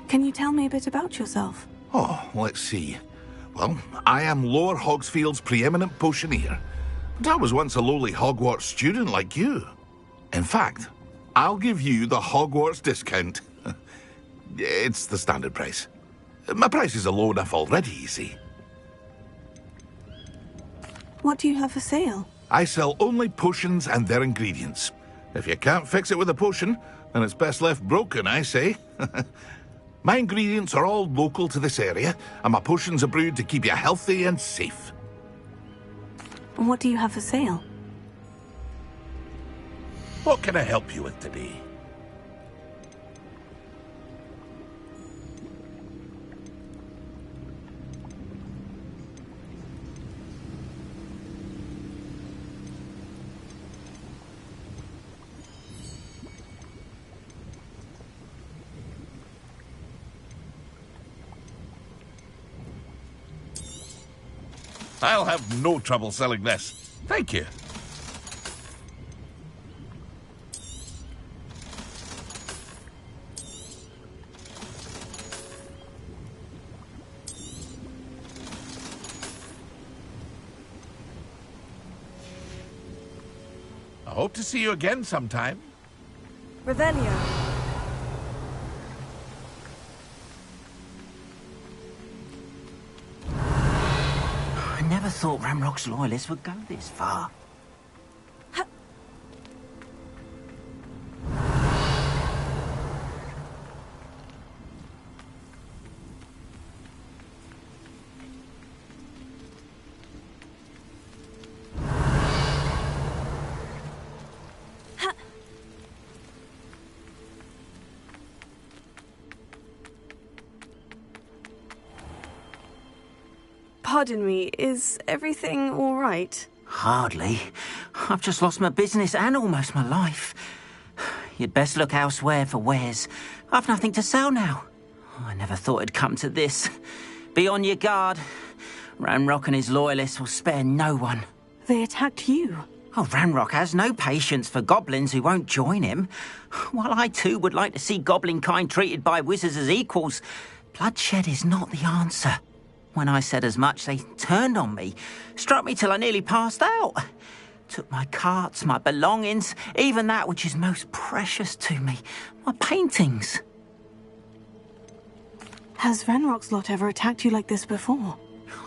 Can you tell me a bit about yourself? Oh, let's see. Well, I am Lower Hogsfield's preeminent potioneer. And I was once a lowly Hogwarts student like you. In fact, I'll give you the Hogwarts discount. It's the standard price. My prices are low enough already, you see. What do you have for sale? I sell only potions and their ingredients. If you can't fix it with a potion, then it's best left broken, I say. My ingredients are all local to this area, and my potions are brewed to keep you healthy and safe. What do you have for sale? What can I help you with today? I'll have no trouble selling this. Thank you. I hope to see you again sometime. Revelio. I never thought Ranrock's loyalists would go this far. Pardon me, is everything all right? Hardly. I've just lost my business and almost my life. You'd best look elsewhere for wares. I've nothing to sell now. I never thought it'd come to this. Be on your guard. Ranrock and his loyalists will spare no one. They attacked you. Oh, Ranrock has no patience for goblins who won't join him. While I too would like to see goblin kind treated by wizards as equals, bloodshed is not the answer. When I said as much, they turned on me, struck me till I nearly passed out. Took my carts, my belongings, even that which is most precious to me, my paintings. Has Ranrock's lot ever attacked you like this before?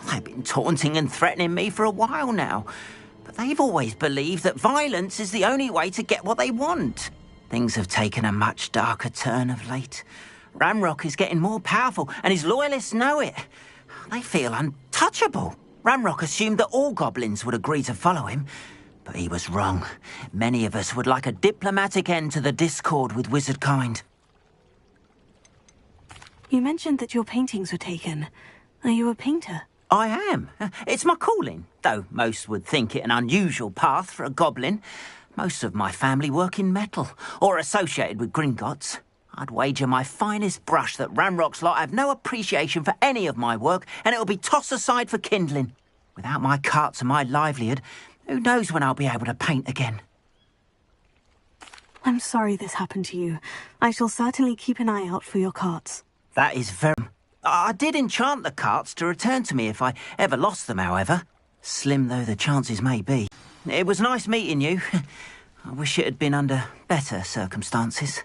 They've been taunting and threatening me for a while now, but they've always believed that violence is the only way to get what they want. Things have taken a much darker turn of late. Ranrock is getting more powerful, and his loyalists know it. They feel untouchable. Ranrock assumed that all goblins would agree to follow him, but he was wrong. Many of us would like a diplomatic end to the discord with wizard kind. You mentioned that your paintings were taken. Are you a painter? I am. It's my calling, though most would think it an unusual path for a goblin. Most of my family work in metal, or associated with Gringotts. I'd wager my finest brush that Ranrock's lot have no appreciation for any of my work, and it'll be tossed aside for kindling. Without my carts and my livelihood, who knows when I'll be able to paint again? I'm sorry this happened to you. I shall certainly keep an eye out for your carts. That is very... I did enchant the carts to return to me if I ever lost them, however. Slim though the chances may be. It was nice meeting you. I wish it had been under better circumstances.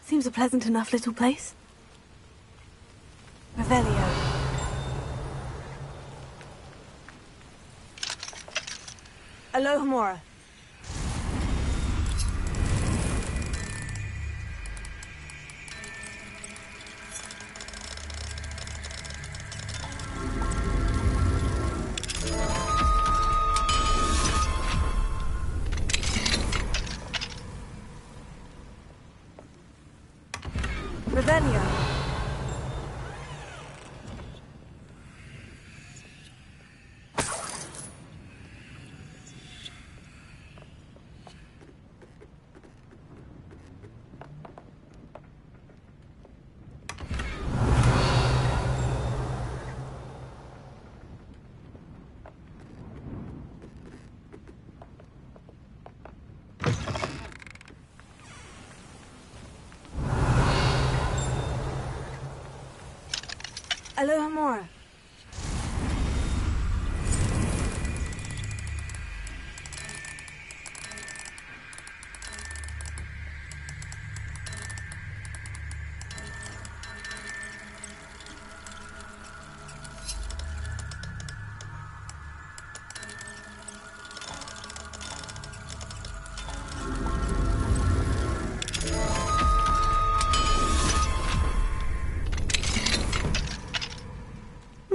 Seems a pleasant enough little place. Revelio. Alohomora. Revelio. Alohomora.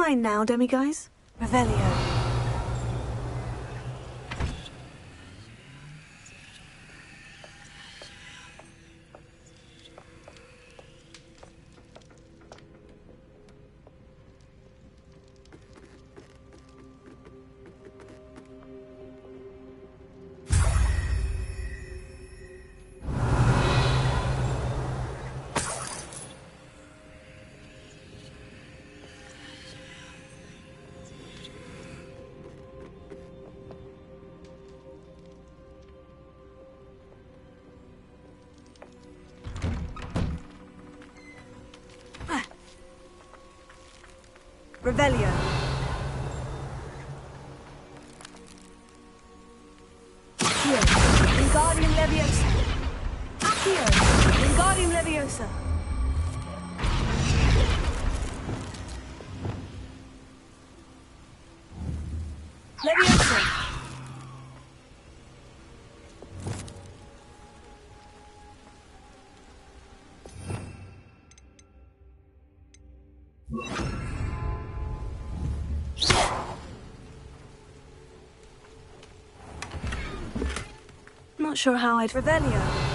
mind now, demiguise? Revelio. Revelio. Accio. Wingardium Leviosa. Accio. Wingardium Leviosa. Leviosa. Not sure how I'd Revelio.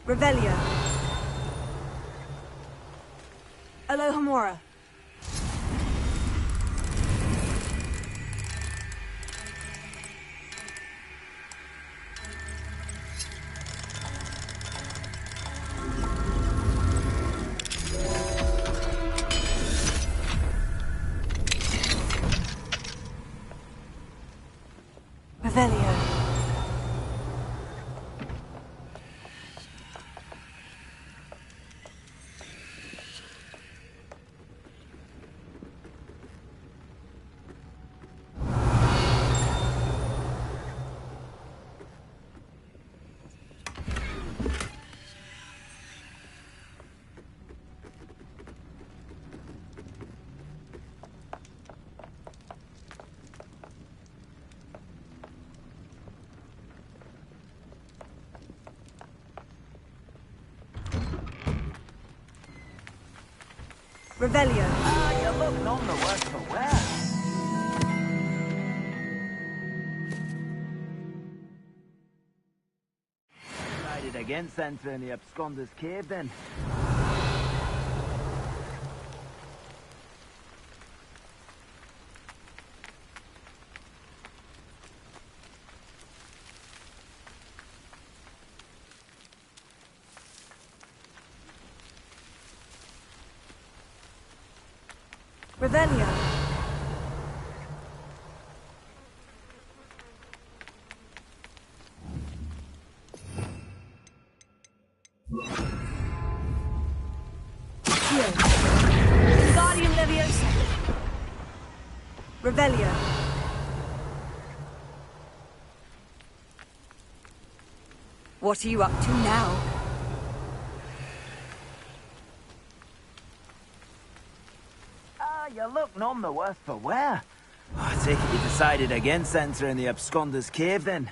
Revelio. Alohomora. Revelio. Revelio. You look none the worse for wear. Decided against entering the absconder's cave then. Revelio. Wingardium Leviosa. Revelio. What are you up to now? You look none the worse for wear. I take it you decided against entering the absconder's cave then.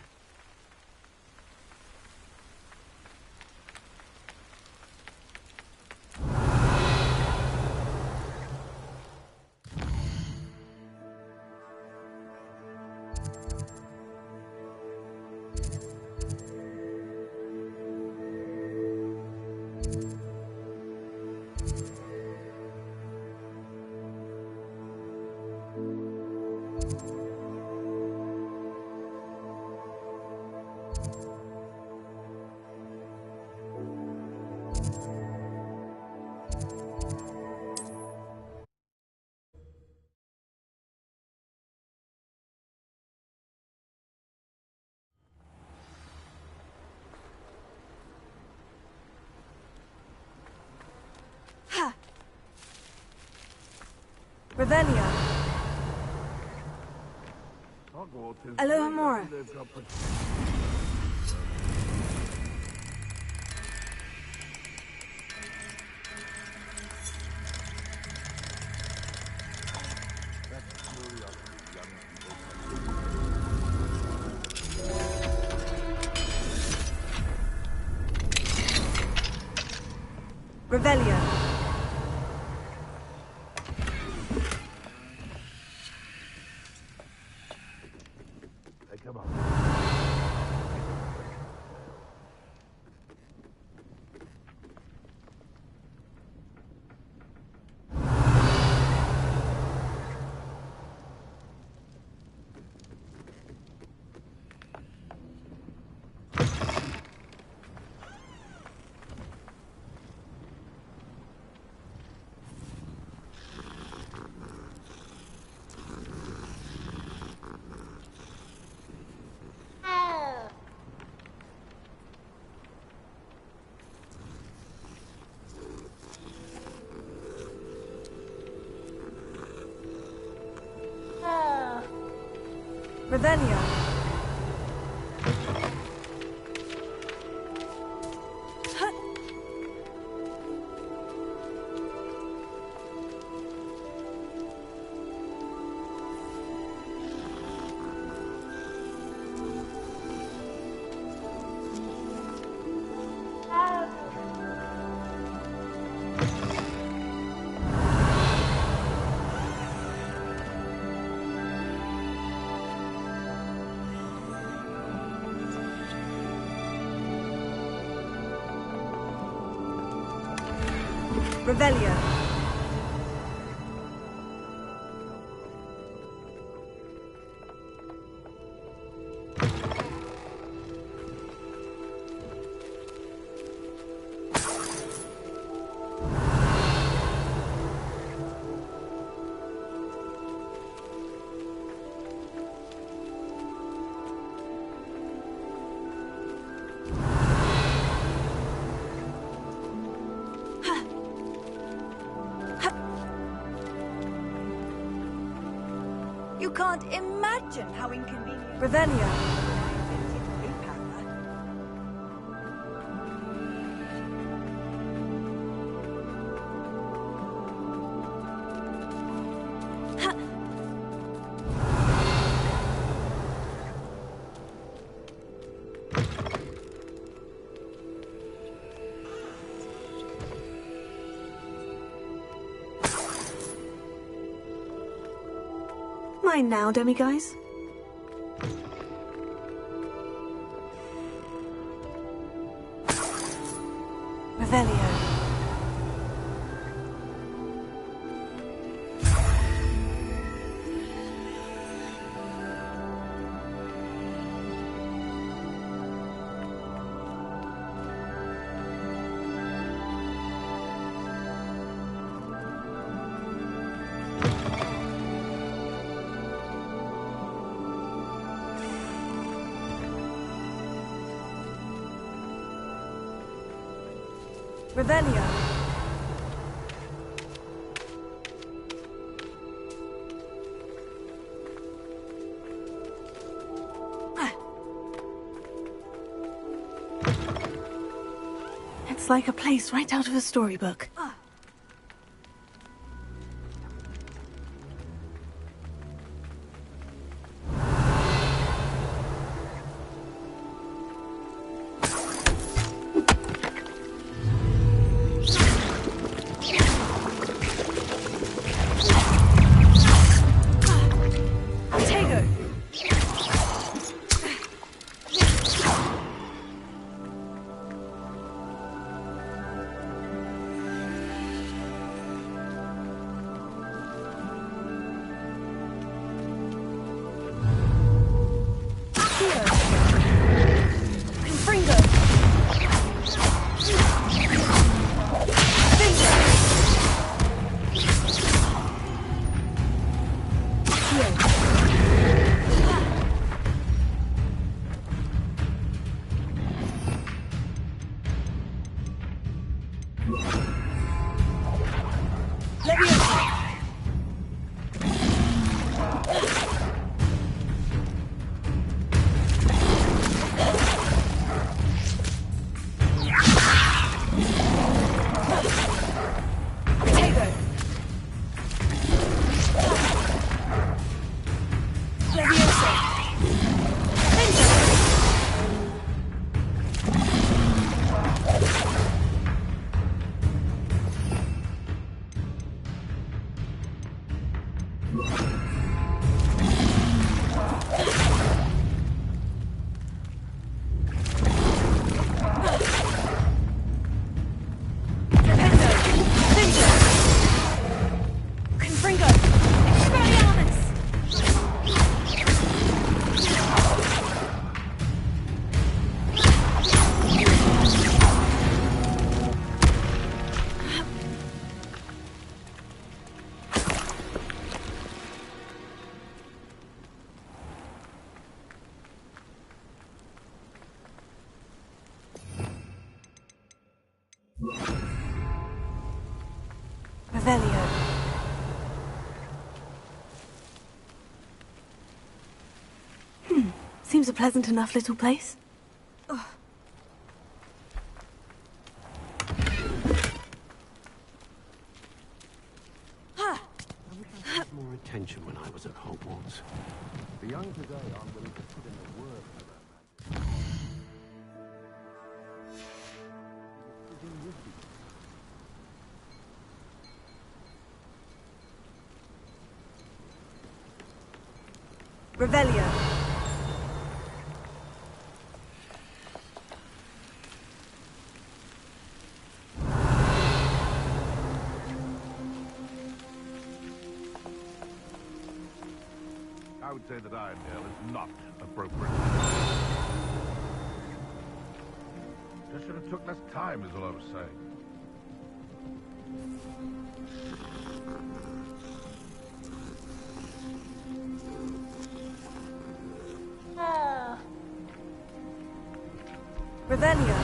Revelia. Hogwarts is Aloha Mora. they've got the- Revelia. Hey, come on. Revelia. Revelia. You can't imagine how inconvenient. Revelia. Mine now, demiguise. Revelio. Revelia. It's like a place right out of a storybook. Revelio. Seems a pleasant enough little place. More attention when I was at Hogwarts. The young today aren't willing to put in the work for that. Revelio. I would say that Irondale is not appropriate. Just should have took less time, is all I was saying. Revelio.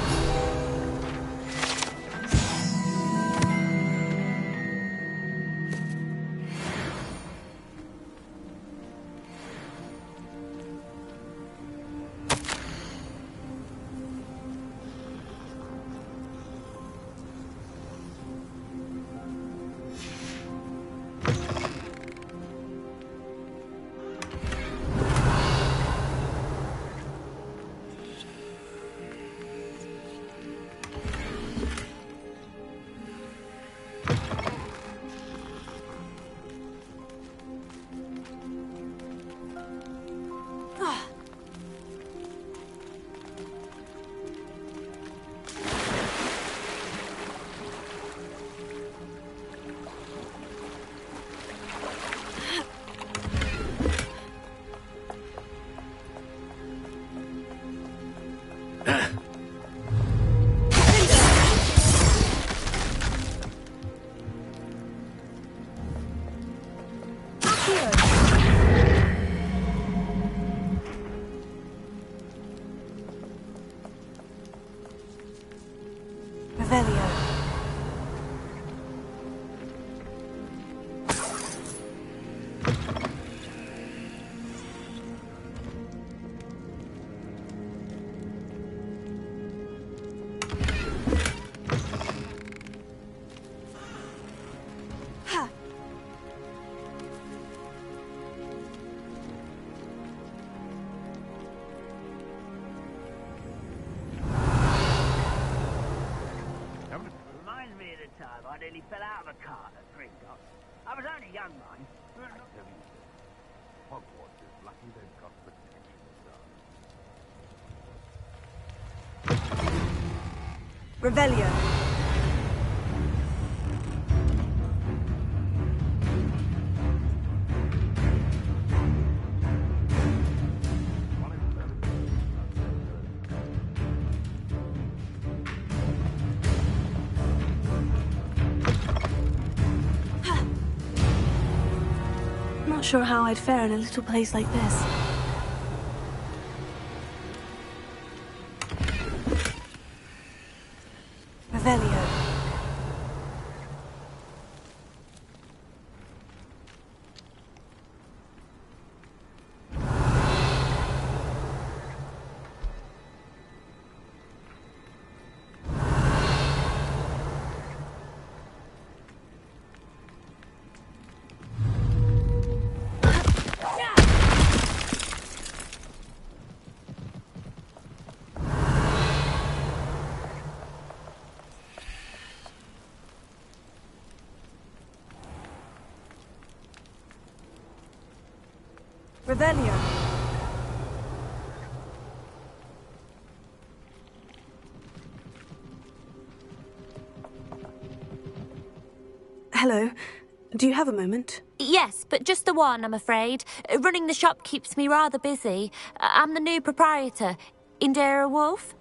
Revelio. Reminds me of the time I nearly fell out of a cart at Gringotts. I was only young, mind. Hogwarts is lucky they've got protection done. Revelio. Not sure how I'd fare in a little place like this. Revelio. Revelio. Hello. Do you have a moment? Yes, but just the one, I'm afraid. Running the shop keeps me rather busy. I'm the new proprietor, Indira Wolf.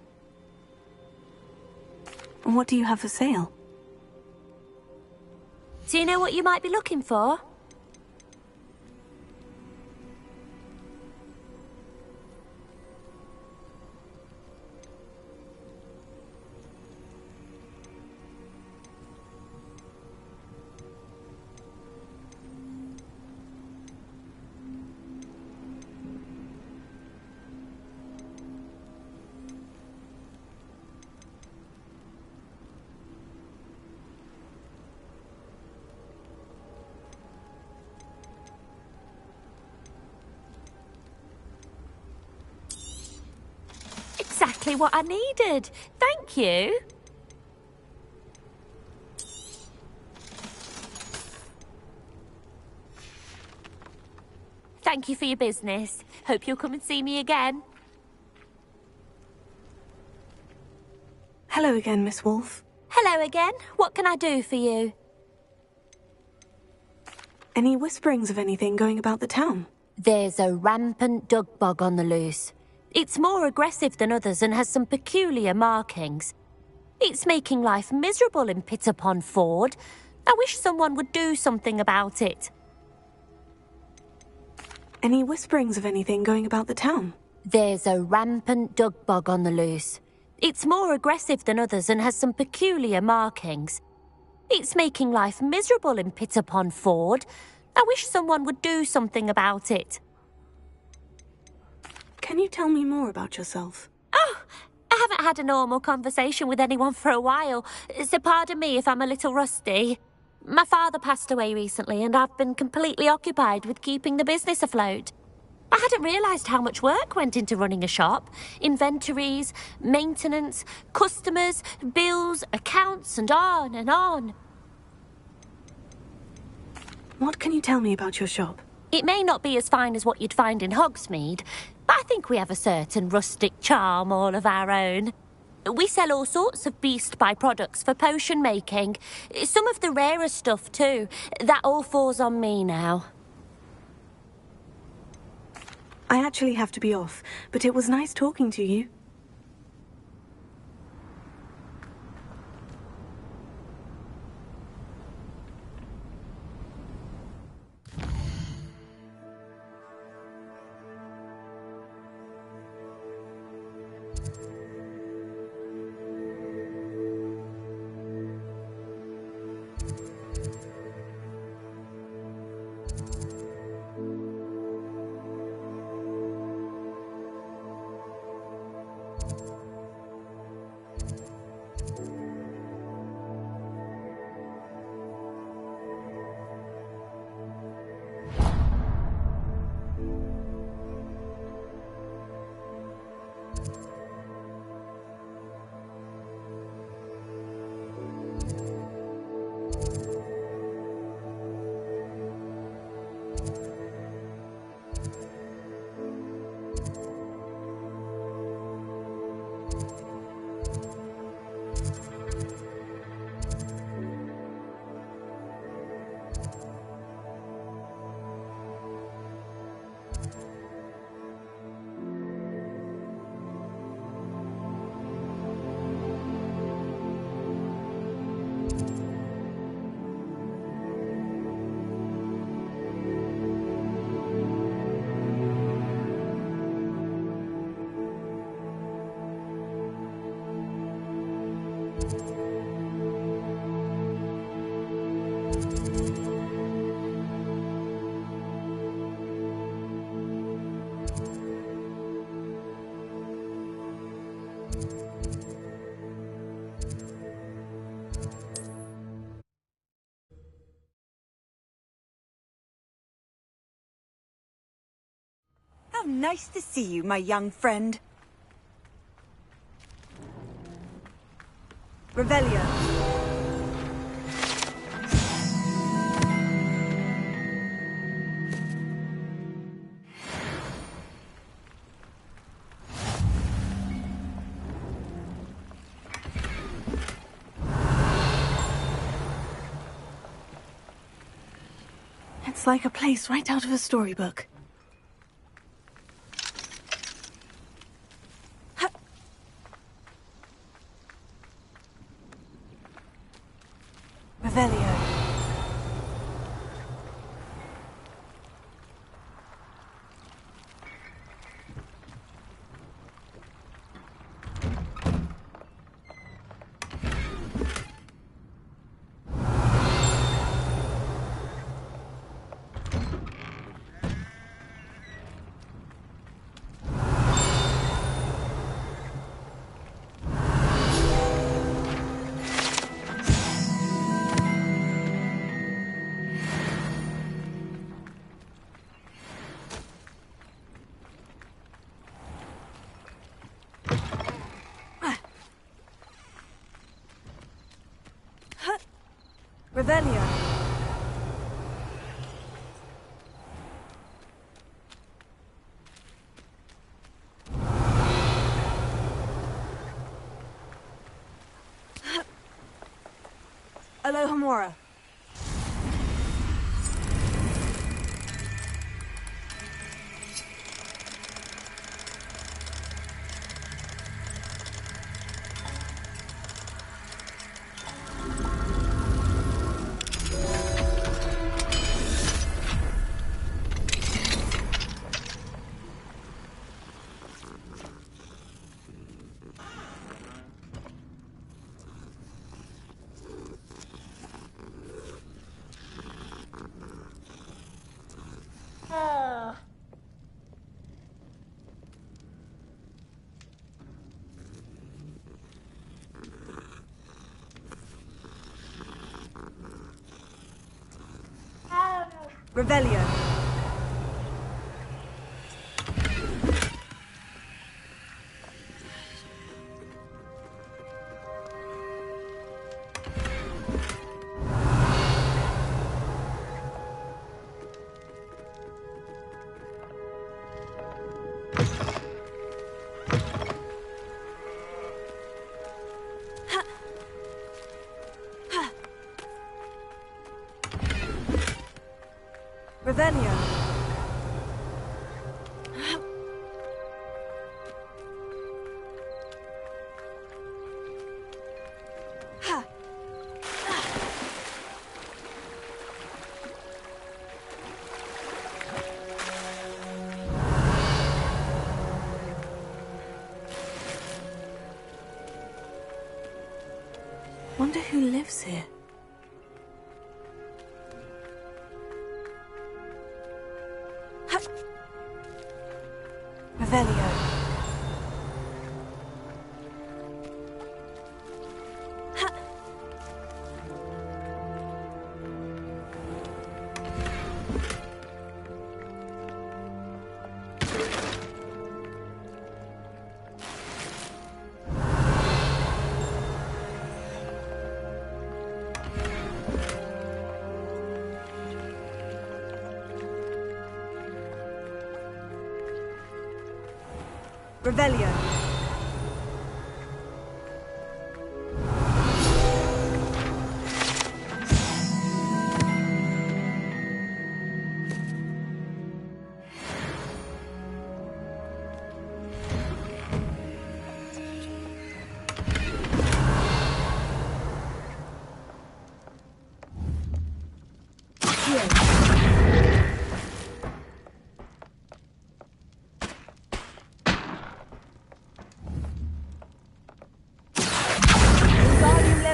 What do you have for sale? Do you know what you might be looking for? exactly what I needed. Thank you. Thank you for your business. Hope you'll come and see me again. Hello again, Miss Wolf. Hello again. What can I do for you? Any whisperings of anything going about the town? There's a rampant dug bug on the loose. It's more aggressive than others and has some peculiar markings. It's making life miserable in Pitterpond Ford. I wish someone would do something about it. Any whisperings of anything going about the town? There's a rampant dug bug on the loose. It's more aggressive than others and has some peculiar markings. It's making life miserable in Pitterpond Ford. I wish someone would do something about it. Can you tell me more about yourself? Oh, I haven't had a normal conversation with anyone for a while, so pardon me if I'm a little rusty. My father passed away recently and I've been completely occupied with keeping the business afloat. I hadn't realised how much work went into running a shop. Inventories, maintenance, customers, bills, accounts, and on and on. What can you tell me about your shop? It may not be as fine as what you'd find in Hogsmeade, but I think we have a certain rustic charm all of our own. We sell all sorts of beast byproducts for potion making. Some of the rarer stuff too. That all falls on me now. I actually have to be off, but it was nice talking to you. How nice to see you, my young friend. Revelio. It's like a place right out of a storybook. Revelio. Revelio. Alohomora. Revelio. Revelio. Wonder who lives here. Revelio. Revelio.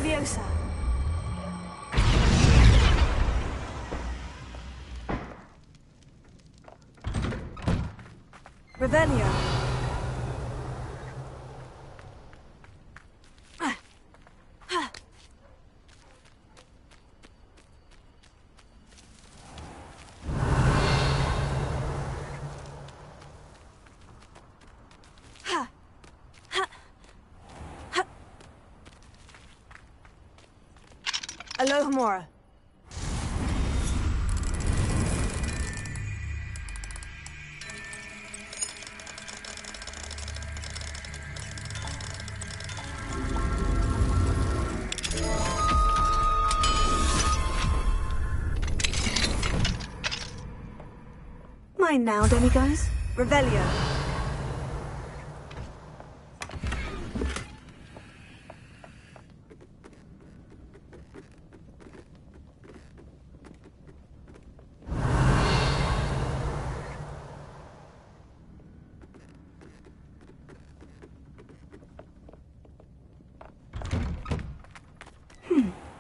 Leviosa. Revelio. Alohomora. Mine now, demigods. Revelio.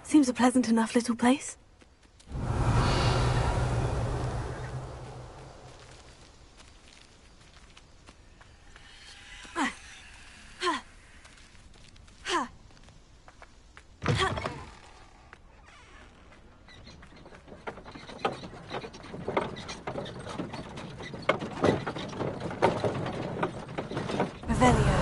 Seems a pleasant enough little place. Revelio.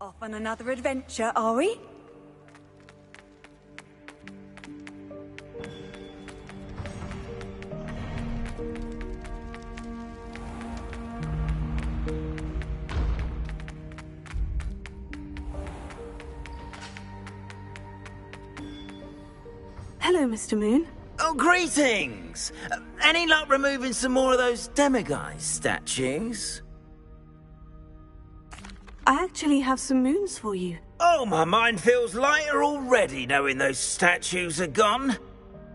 Off on another adventure, are we? Hello, Mr. Moon. Oh, greetings! Any luck removing some more of those demiguise statues? I actually have some moons for you. Oh, my mind feels lighter already knowing those statues are gone.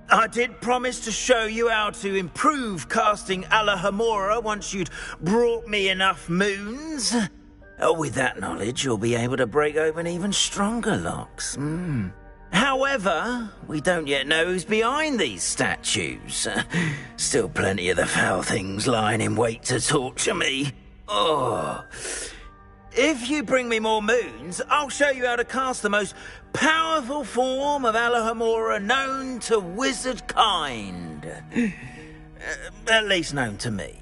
I did promise to show you how to improve casting Alahamora once you'd brought me enough moons. With that knowledge, you'll be able to break open even stronger locks. However, we don't yet know who's behind these statues. Still plenty of the foul things lying in wait to torture me. Oh. If you bring me more moons, I'll show you how to cast the most powerful form of Alahamora known to wizard kind. At least known to me.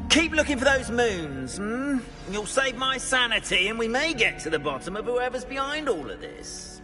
Keep looking for those moons, You'll save my sanity and we may get to the bottom of whoever's behind all of this.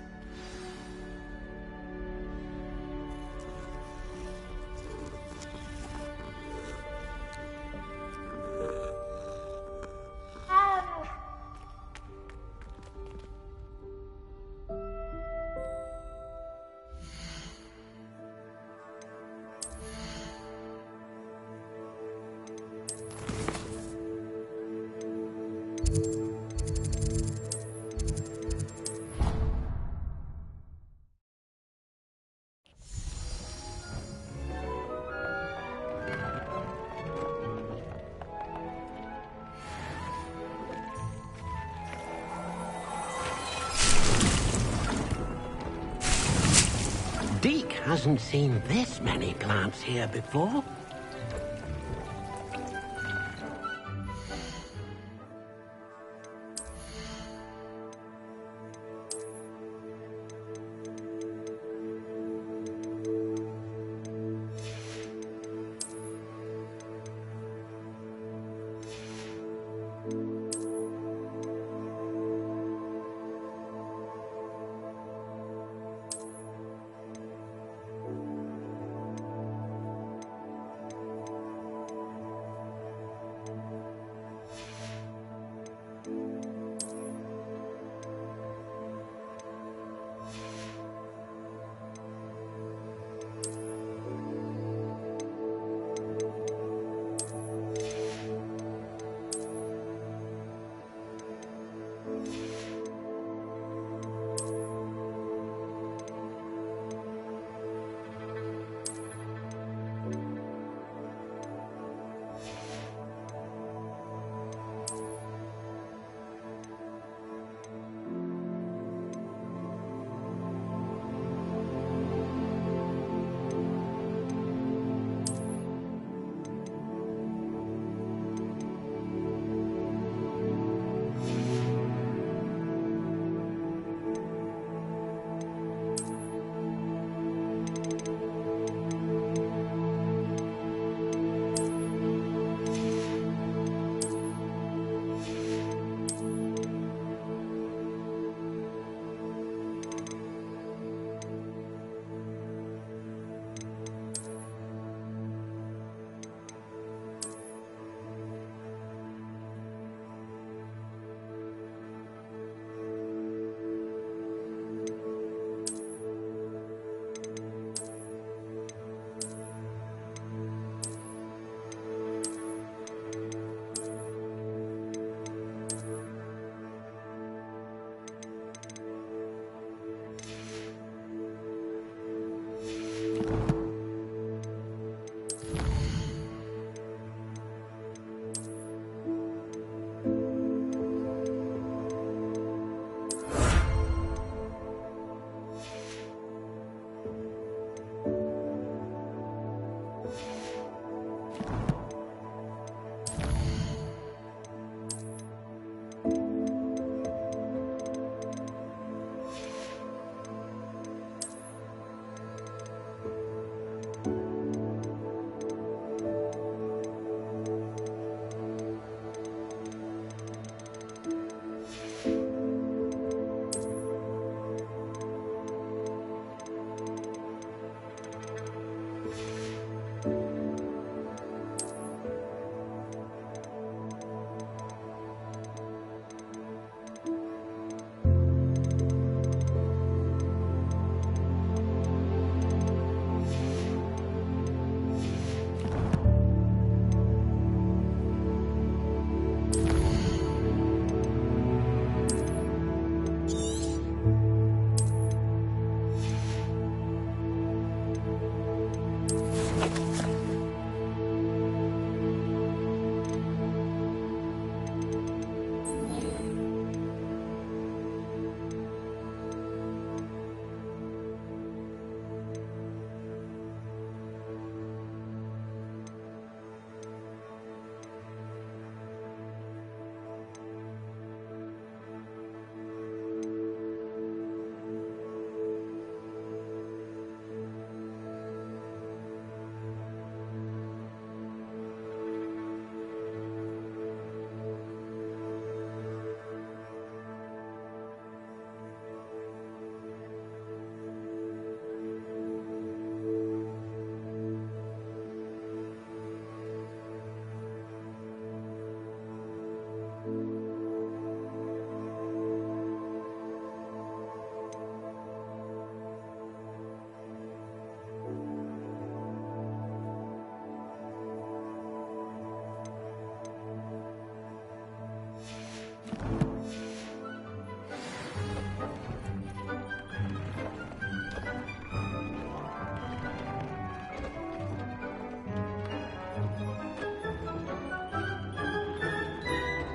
Deke hasn't seen this many plants here before.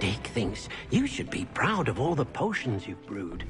Dick thinks you should be proud of all the potions you've brewed.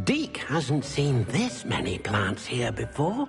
Deke hasn't seen this many plants here before.